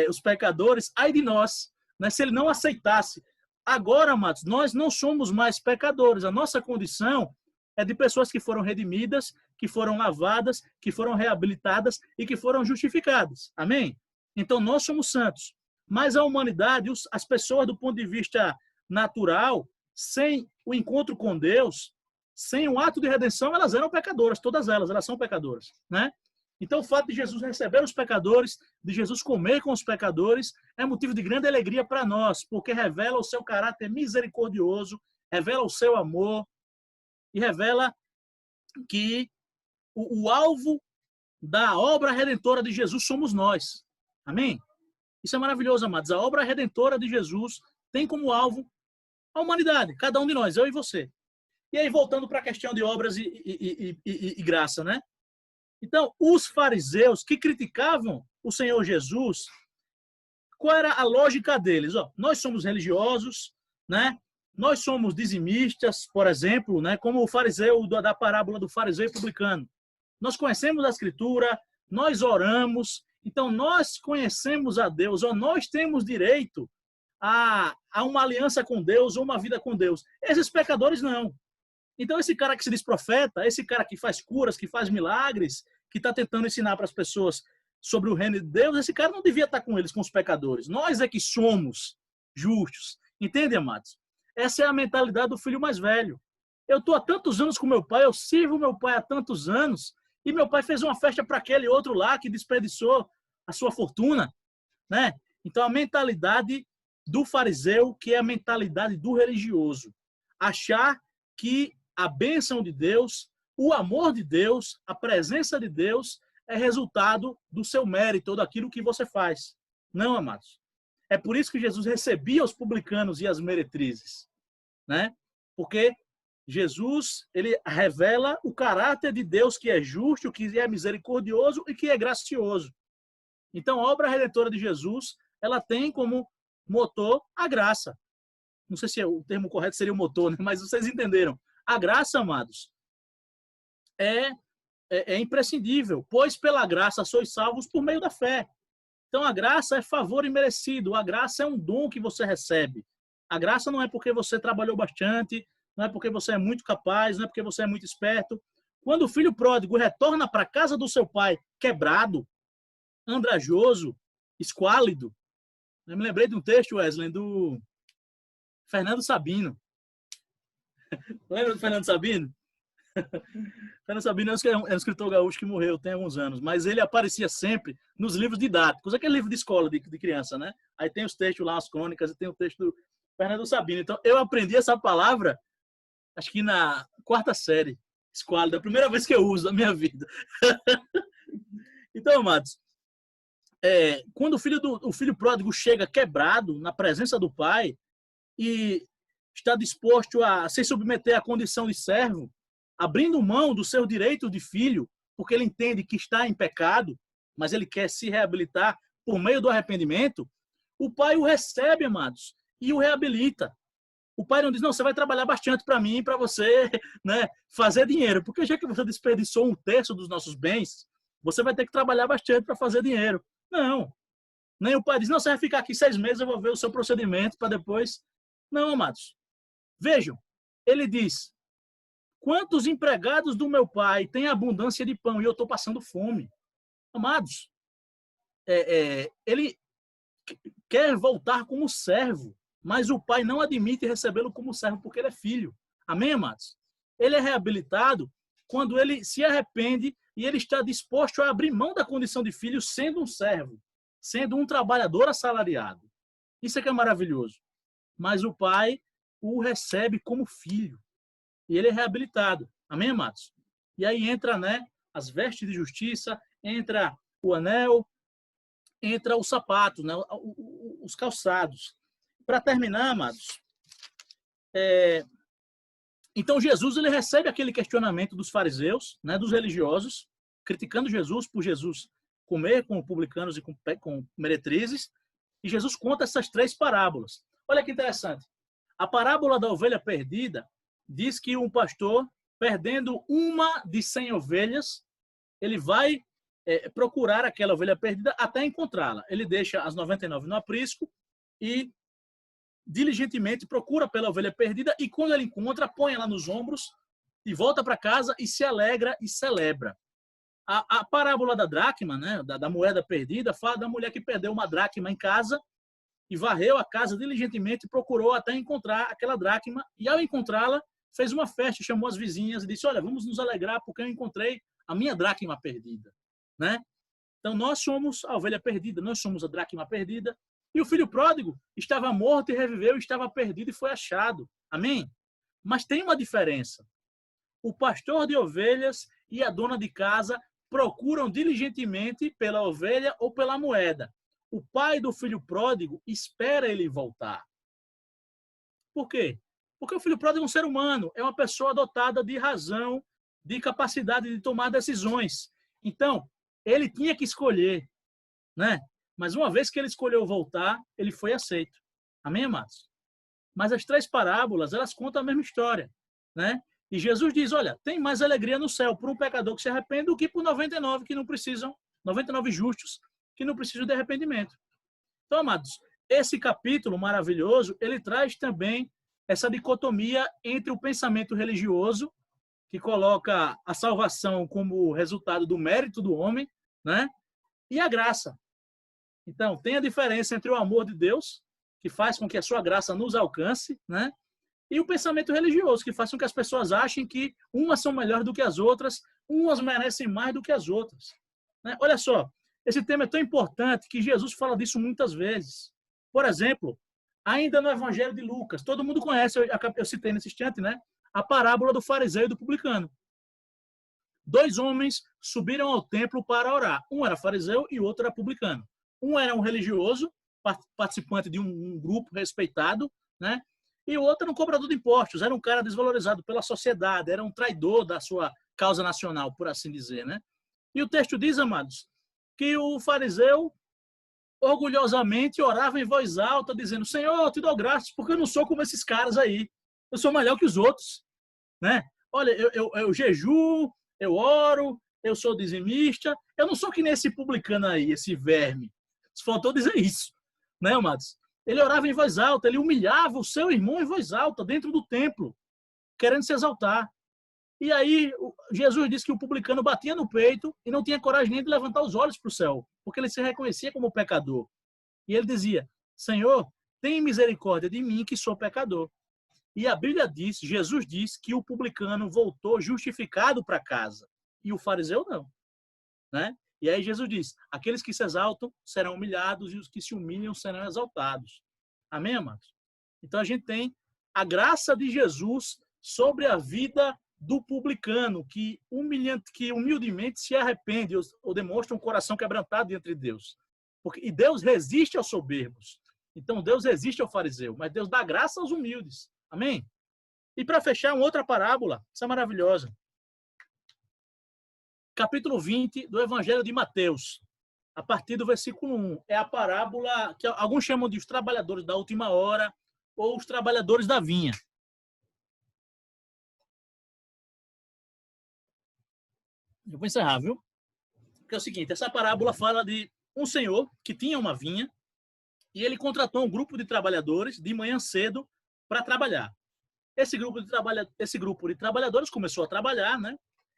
os pecadores, ai de nós, né? Se ele não aceitasse. Agora, amados, nós não somos mais pecadores. A nossa condição é de pessoas que foram redimidas, que foram lavadas, que foram reabilitadas e que foram justificadas. Amém? Então, nós somos santos. Mas a humanidade, as pessoas do ponto de vista natural, sem o encontro com Deus, sem o ato de redenção, elas eram pecadoras, todas elas são pecadoras, né? Então, o fato de Jesus receber os pecadores, de Jesus comer com os pecadores, é motivo de grande alegria para nós, porque revela o seu caráter misericordioso, revela o seu amor e revela que o alvo da obra redentora de Jesus somos nós. Amém? Isso é maravilhoso, amados. A obra redentora de Jesus tem como alvo a humanidade, cada um de nós, eu e você. E aí, voltando para a questão de obras e graça, né? Então, os fariseus que criticavam o Senhor Jesus, qual era a lógica deles? Ó, nós somos religiosos, né? Nós somos dizimistas, por exemplo, né? Como o fariseu da parábola do fariseu e publicano. Nós conhecemos a Escritura, nós oramos, então nós conhecemos a Deus, ou nós temos direito a uma aliança com Deus, ou uma vida com Deus. Esses pecadores não. Então, esse cara que se diz profeta, esse cara que faz curas, que faz milagres, que está tentando ensinar para as pessoas sobre o reino de Deus, esse cara não devia estar com eles, com os pecadores. Nós é que somos justos. Entende, amados? Essa é a mentalidade do filho mais velho. Eu estou há tantos anos com meu pai, eu sirvo meu pai há tantos anos, e meu pai fez uma festa para aquele outro lá que desperdiçou a sua fortuna, né? Então, a mentalidade do fariseu, que é a mentalidade do religioso. Achar que a bênção de Deus, o amor de Deus, a presença de Deus é resultado do seu mérito ou daquilo que você faz. Não, amados. É por isso que Jesus recebia os publicanos e as meretrizes, né? Porque Jesus, ele revela o caráter de Deus que é justo, que é misericordioso e que é gracioso. Então, a obra redentora de Jesus, ela tem como motor a graça. Não sei se o termo correto seria o motor, né? Mas vocês entenderam. A graça, amados, é imprescindível, pois pela graça sois salvos por meio da fé. Então, a graça é favor imerecido. A graça é um dom que você recebe. A graça não é porque você trabalhou bastante, não é porque você é muito capaz, não é porque você é muito esperto. Quando o filho pródigo retorna para a casa do seu pai quebrado, andrajoso, esquálido, eu me lembrei de um texto, Wesley, do Fernando Sabino. Lembra do Fernando Sabino? Fernando Sabino é um escritor gaúcho que morreu tem alguns anos, mas ele aparecia sempre nos livros didáticos, aquele livro de escola de criança, né? Aí tem os textos lá, as crônicas, e tem o texto do Fernando Sabino. Então, eu aprendi essa palavra, acho que na 4ª série, esquálida, a primeira vez que eu uso na minha vida. Então, amados, quando o filho pródigo chega quebrado na presença do pai e está disposto a se submeter à condição de servo, abrindo mão do seu direito de filho, porque ele entende que está em pecado, mas ele quer se reabilitar por meio do arrependimento, o pai o recebe, amados, e o reabilita. O pai não diz, não, você vai trabalhar bastante para mim, para você, né, fazer dinheiro, porque já que você desperdiçou 1/3 dos nossos bens, você vai ter que trabalhar bastante para fazer dinheiro. Não. Nem o pai diz, não, você vai ficar aqui 6 meses, eu vou ver o seu procedimento para depois. Não, amados. Vejam, ele diz, quantos empregados do meu pai têm abundância de pão e eu estou passando fome? Amados, ele quer voltar como servo, mas o pai não admite recebê-lo como servo porque ele é filho. Amém, amados? Ele é reabilitado quando ele se arrepende e ele está disposto a abrir mão da condição de filho sendo um servo, sendo um trabalhador assalariado. Isso é que é maravilhoso. Mas o pai o recebe como filho e ele é reabilitado. Amém, amados? E aí entra, né, as vestes de justiça, entra o anel, entra o sapato, né, os calçados. Para terminar, amados, então Jesus ele recebe aquele questionamento dos fariseus, né, dos religiosos, criticando Jesus por Jesus comer com publicanos e com meretrizes, e Jesus conta essas 3 parábolas. Olha que interessante. A parábola da ovelha perdida diz que um pastor, perdendo uma de 100 ovelhas, ele vai procurar aquela ovelha perdida até encontrá-la. Ele deixa as 99 no aprisco e diligentemente procura pela ovelha perdida e quando ele encontra, põe ela nos ombros e volta para casa e se alegra e celebra. A parábola da dracma, né, da moeda perdida, fala da mulher que perdeu uma dracma em casa e varreu a casa diligentemente e procurou até encontrar aquela dracma e ao encontrá-la, fez uma festa, chamou as vizinhas e disse, olha, vamos nos alegrar porque eu encontrei a minha dracma perdida, né? Então nós somos a ovelha perdida, nós somos a dracma perdida e o filho pródigo estava morto e reviveu, estava perdido e foi achado. Amém? Mas tem uma diferença. O pastor de ovelhas e a dona de casa procuram diligentemente pela ovelha ou pela moeda. O pai do filho pródigo espera ele voltar. Por quê? Porque o filho pródigo é um ser humano, é uma pessoa dotada de razão, de capacidade de tomar decisões. Então, ele tinha que escolher, né? Mas uma vez que ele escolheu voltar, ele foi aceito. Amém, amados? Mas as 3 parábolas, elas contam a mesma história, né? E Jesus diz, olha, tem mais alegria no céu por um pecador que se arrepende do que por 99 que não precisam, 99 justos que não precisam de arrependimento. Então, amados, esse capítulo maravilhoso, ele traz também essa dicotomia entre o pensamento religioso, que coloca a salvação como resultado do mérito do homem, né? E a graça. Então, tem a diferença entre o amor de Deus, que faz com que a sua graça nos alcance, né? E o pensamento religioso, que faz com que as pessoas achem que umas são melhores do que as outras, umas merecem mais do que as outras. Né? Olha só, esse tema é tão importante que Jesus fala disso muitas vezes. Por exemplo, ainda no Evangelho de Lucas, todo mundo conhece, eu citei nesse instante, né? A parábola do fariseu e do publicano. 2 homens subiram ao templo para orar. Um era fariseu e o outro era publicano. Um era um religioso, participante de um grupo respeitado, né? E o outro era um cobrador de impostos, era um cara desvalorizado pela sociedade, era um traidor da sua causa nacional, por assim dizer, né? E o texto diz, amados, que o fariseu orgulhosamente orava em voz alta, dizendo, Senhor, eu te dou graças, porque eu não sou como esses caras aí. Eu sou melhor que os outros, né? Olha, eu jejuo, eu oro, eu sou dizimista, eu não sou que nem esse publicano aí, esse verme. Faltou dizer isso, né, amados? Ele orava em voz alta, ele humilhava o seu irmão em voz alta, dentro do templo, querendo se exaltar. E aí, Jesus disse que o publicano batia no peito e não tinha coragem nem de levantar os olhos para o céu, porque ele se reconhecia como pecador. E ele dizia, Senhor, tem misericórdia de mim, que sou pecador. E a Bíblia diz, Jesus diz, que o publicano voltou justificado para casa, e o fariseu não, né? E aí Jesus diz, aqueles que se exaltam serão humilhados e os que se humilham serão exaltados. Amém, amados? Então a gente tem a graça de Jesus sobre a vida do publicano, que humildemente se arrepende ou demonstra um coração quebrantado diante de Deus. E Deus resiste aos soberbos. Então Deus resiste ao fariseu, mas Deus dá graça aos humildes. Amém? E para fechar, uma outra parábola, essa é maravilhosa. Capítulo 20 do Evangelho de Mateus, a partir do versículo 1. É a parábola que alguns chamam de os trabalhadores da última hora ou os trabalhadores da vinha. Eu vou encerrar, viu? Porque é o seguinte, essa parábola fala de um senhor que tinha uma vinha e ele contratou um grupo de trabalhadores de manhã cedo para trabalhar. Esse grupo de trabalhadores começou a trabalhar, né?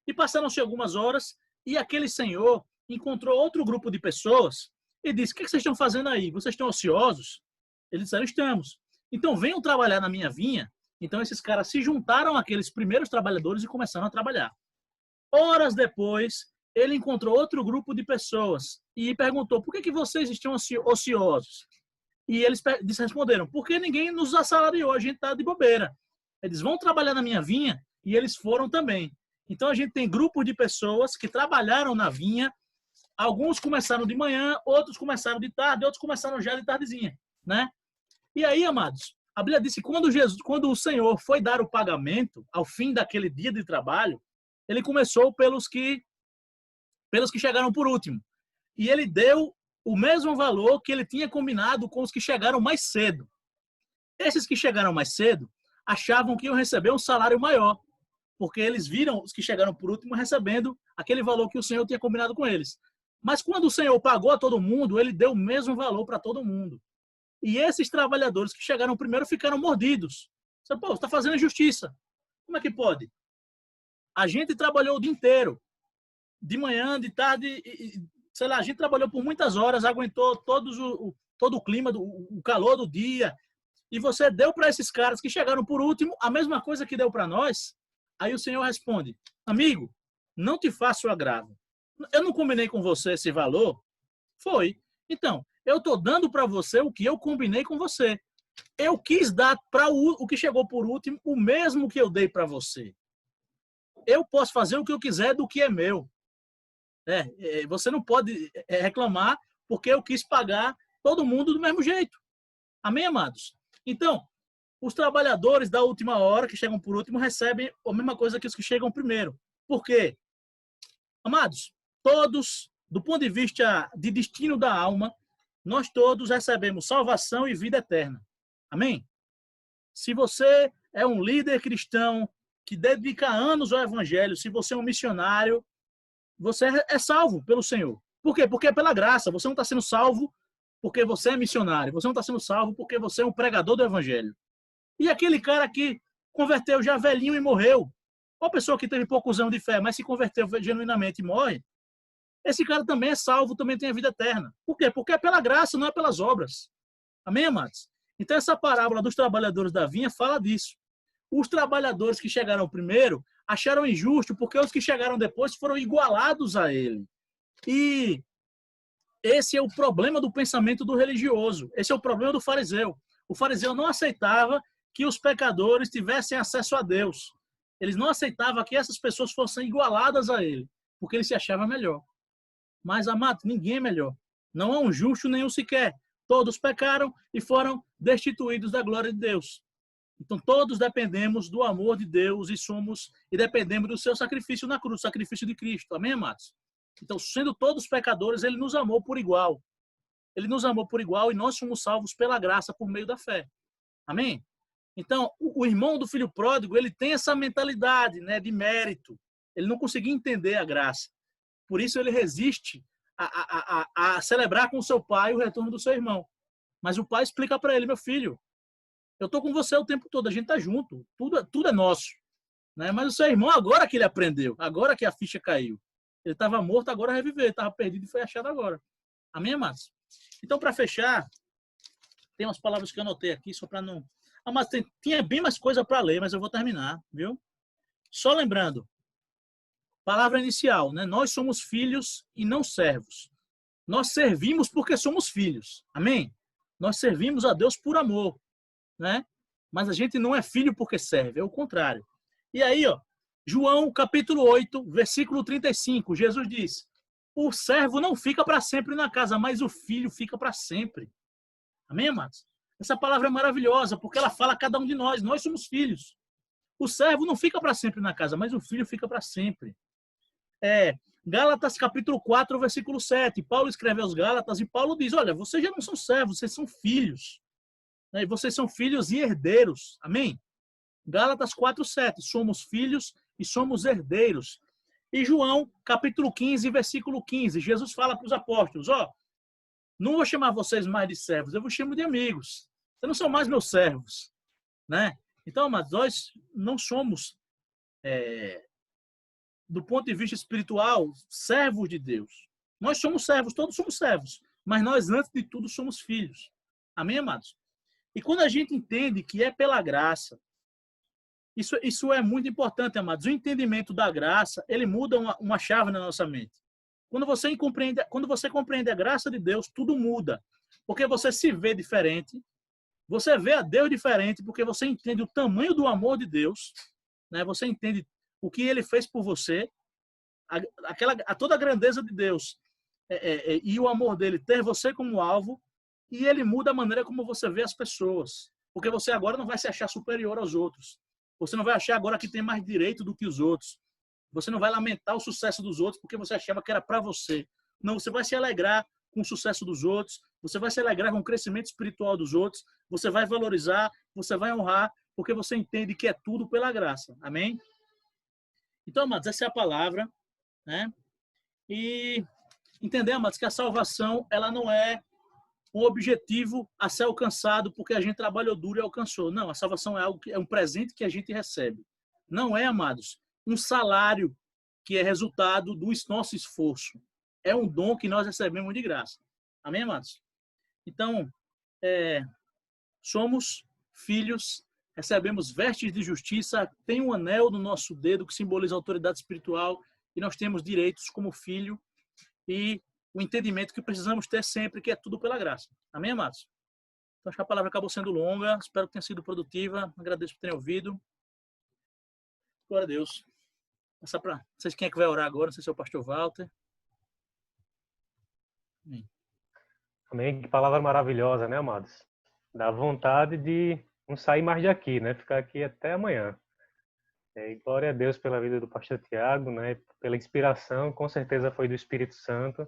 E passaram-se algumas horas e aquele senhor encontrou outro grupo de pessoas e disse, o que vocês estão fazendo aí? Vocês estão ociosos? Eles disseram, estamos. Então venham trabalhar na minha vinha. Então esses caras se juntaram àqueles primeiros trabalhadores e começaram a trabalhar. Horas depois, ele encontrou outro grupo de pessoas e perguntou, por que vocês estão ociosos? E eles responderam, porque ninguém nos assalariou, a gente está de bobeira. Eles vão trabalhar na minha vinha e eles foram também. Então a gente tem grupos de pessoas que trabalharam na vinha, alguns começaram de manhã, outros começaram de tarde, outros começaram já de tardezinha, né? E aí, amados, a Bíblia disse que quando o Senhor foi dar o pagamento ao fim daquele dia de trabalho, ele começou pelos que chegaram por último. E ele deu o mesmo valor que ele tinha combinado com os que chegaram mais cedo. Esses que chegaram mais cedo achavam que iam receber um salário maior, porque eles viram os que chegaram por último recebendo aquele valor que o Senhor tinha combinado com eles. Mas quando o Senhor pagou a todo mundo, ele deu o mesmo valor para todo mundo. E esses trabalhadores que chegaram primeiro ficaram mordidos. Você está fazendo injustiça. Como é que pode? A gente trabalhou o dia inteiro, de manhã, de tarde, sei lá, a gente trabalhou por muitas horas, aguentou todo o clima, o calor do dia, e você deu para esses caras que chegaram por último a mesma coisa que deu para nós. Aí o Senhor responde, amigo, não te faço agravo. Eu não combinei com você esse valor? Foi. Então, eu estou dando para você o que eu combinei com você. Eu quis dar para o que chegou por último o mesmo que eu dei para você. Eu posso fazer o que eu quiser do que é meu. Você não pode reclamar porque eu quis pagar todo mundo do mesmo jeito. Amém, amados? Então, os trabalhadores da última hora, que chegam por último, recebem a mesma coisa que os que chegam primeiro. Por quê? Amados, todos, do ponto de vista de destino da alma, nós todos recebemos salvação e vida eterna. Amém? Se você é um líder cristão que dedica anos ao evangelho, se você é um missionário, você é salvo pelo Senhor. Por quê? Porque é pela graça. Você não está sendo salvo porque você é missionário. Você não está sendo salvo porque você é um pregador do evangelho. E aquele cara que converteu já velhinho e morreu, ou a pessoa que teve poucos anos de fé, mas se converteu genuinamente e morre, esse cara também é salvo, também tem a vida eterna. Por quê? Porque é pela graça, não é pelas obras. Amém, amados? Então essa parábola dos trabalhadores da vinha fala disso. Os trabalhadores que chegaram primeiro acharam injusto porque os que chegaram depois foram igualados a ele. E esse é o problema do pensamento do religioso. Esse é o problema do fariseu. O fariseu não aceitava que os pecadores tivessem acesso a Deus. Eles não aceitavam que essas pessoas fossem igualadas a ele, porque ele se achava melhor. Mas, amado, ninguém é melhor. Não há um justo nenhum sequer. Todos pecaram e foram destituídos da glória de Deus. Então, todos dependemos do amor de Deus e dependemos do seu sacrifício na cruz, sacrifício de Cristo. Amém, amados? Então, sendo todos pecadores, ele nos amou por igual. Ele nos amou por igual e nós somos salvos pela graça por meio da fé. Amém? Então, o irmão do filho pródigo, ele tem essa mentalidade, né, de mérito. Ele não conseguia entender a graça. Por isso ele resiste a celebrar com o seu pai o retorno do seu irmão. Mas o pai explica para ele, meu filho, eu estou com você o tempo todo, a gente está junto, tudo é nosso. Né? Mas o seu irmão, agora que ele aprendeu, agora que a ficha caiu, ele estava morto, agora reviveu, ele estava perdido e foi achado agora. Amém, amados? Então, para fechar, tem umas palavras que eu anotei aqui, só para não... Mas tinha bem mais coisa para ler, mas eu vou terminar, viu? Só lembrando, palavra inicial, né? Nós somos filhos e não servos. Nós servimos porque somos filhos. Amém? Nós servimos a Deus por amor, né? Mas a gente não é filho porque serve, é o contrário. E aí, ó, João capítulo 8, versículo 35, Jesus diz: o servo não fica para sempre na casa, mas o filho fica para sempre. Amém, amados? Essa palavra é maravilhosa, porque ela fala a cada um de nós. Nós somos filhos. O servo não fica para sempre na casa, mas o filho fica para sempre. Gálatas capítulo 4, versículo 7. Paulo escreve aos Gálatas e Paulo diz, olha, vocês já não são servos, vocês são filhos. Né? E vocês são filhos e herdeiros. Amém? Gálatas 4, 7. Somos filhos e somos herdeiros. E João capítulo 15, versículo 15. Jesus fala para os apóstolos, ó, não vou chamar vocês mais de servos, eu vos chamo de amigos. Vocês não são mais meus servos, né? Então, mas nós não somos, do ponto de vista espiritual, servos de Deus. Nós somos servos, todos somos servos, mas nós, antes de tudo, somos filhos. Amém, amados? E quando a gente entende que é pela graça, isso é muito importante, amados. O entendimento da graça, ele muda uma chave na nossa mente. Quando você compreende a graça de Deus, tudo muda. Porque você se vê diferente, você vê a Deus diferente, porque você entende o tamanho do amor de Deus, né? Você entende o que ele fez por você, toda a grandeza de Deus e o amor dele ter você como alvo, e ele muda a maneira como você vê as pessoas. Porque você agora não vai se achar superior aos outros. Você não vai achar agora que tem mais direito do que os outros. Você não vai lamentar o sucesso dos outros porque você achava que era para você. Não, você vai se alegrar com o sucesso dos outros, você vai se alegrar com o crescimento espiritual dos outros, você vai valorizar, você vai honrar, porque você entende que é tudo pela graça. Amém? Então, amados, essa é a palavra, né? E entender, amados, que a salvação, ela não é um objetivo a ser alcançado porque a gente trabalhou duro e alcançou. Não, a salvação é algo que é um presente que a gente recebe. Não é, amados, um salário que é resultado do nosso esforço. É um dom que nós recebemos de graça. Amém, amados? Então, somos filhos, recebemos vestes de justiça, tem um anel no nosso dedo que simboliza a autoridade espiritual e nós temos direitos como filho e o entendimento que precisamos ter sempre, que é tudo pela graça. Amém, amados? Então, acho que a palavra acabou sendo longa, espero que tenha sido produtiva, agradeço por terem ouvido. Glória a Deus. Não sei quem é que vai orar agora, não sei se é o pastor Walter. Amém. Amém. Que palavra maravilhosa, né, amados? Dá vontade de não sair mais daqui, né? Ficar aqui até amanhã. E glória a Deus pela vida do pastor Tiago, né? Pela inspiração, com certeza foi do Espírito Santo.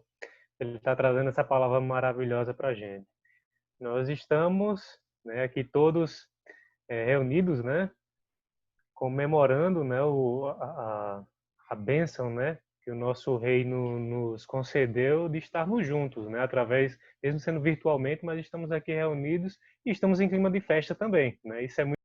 Ele está trazendo essa palavra maravilhosa para a gente. Nós estamos, né, aqui todos reunidos, né? Comemorando, né, a bênção, né, que o nosso rei nos concedeu de estarmos juntos, né, através, mesmo sendo virtualmente, mas estamos aqui reunidos e estamos em clima de festa também, né, isso é muito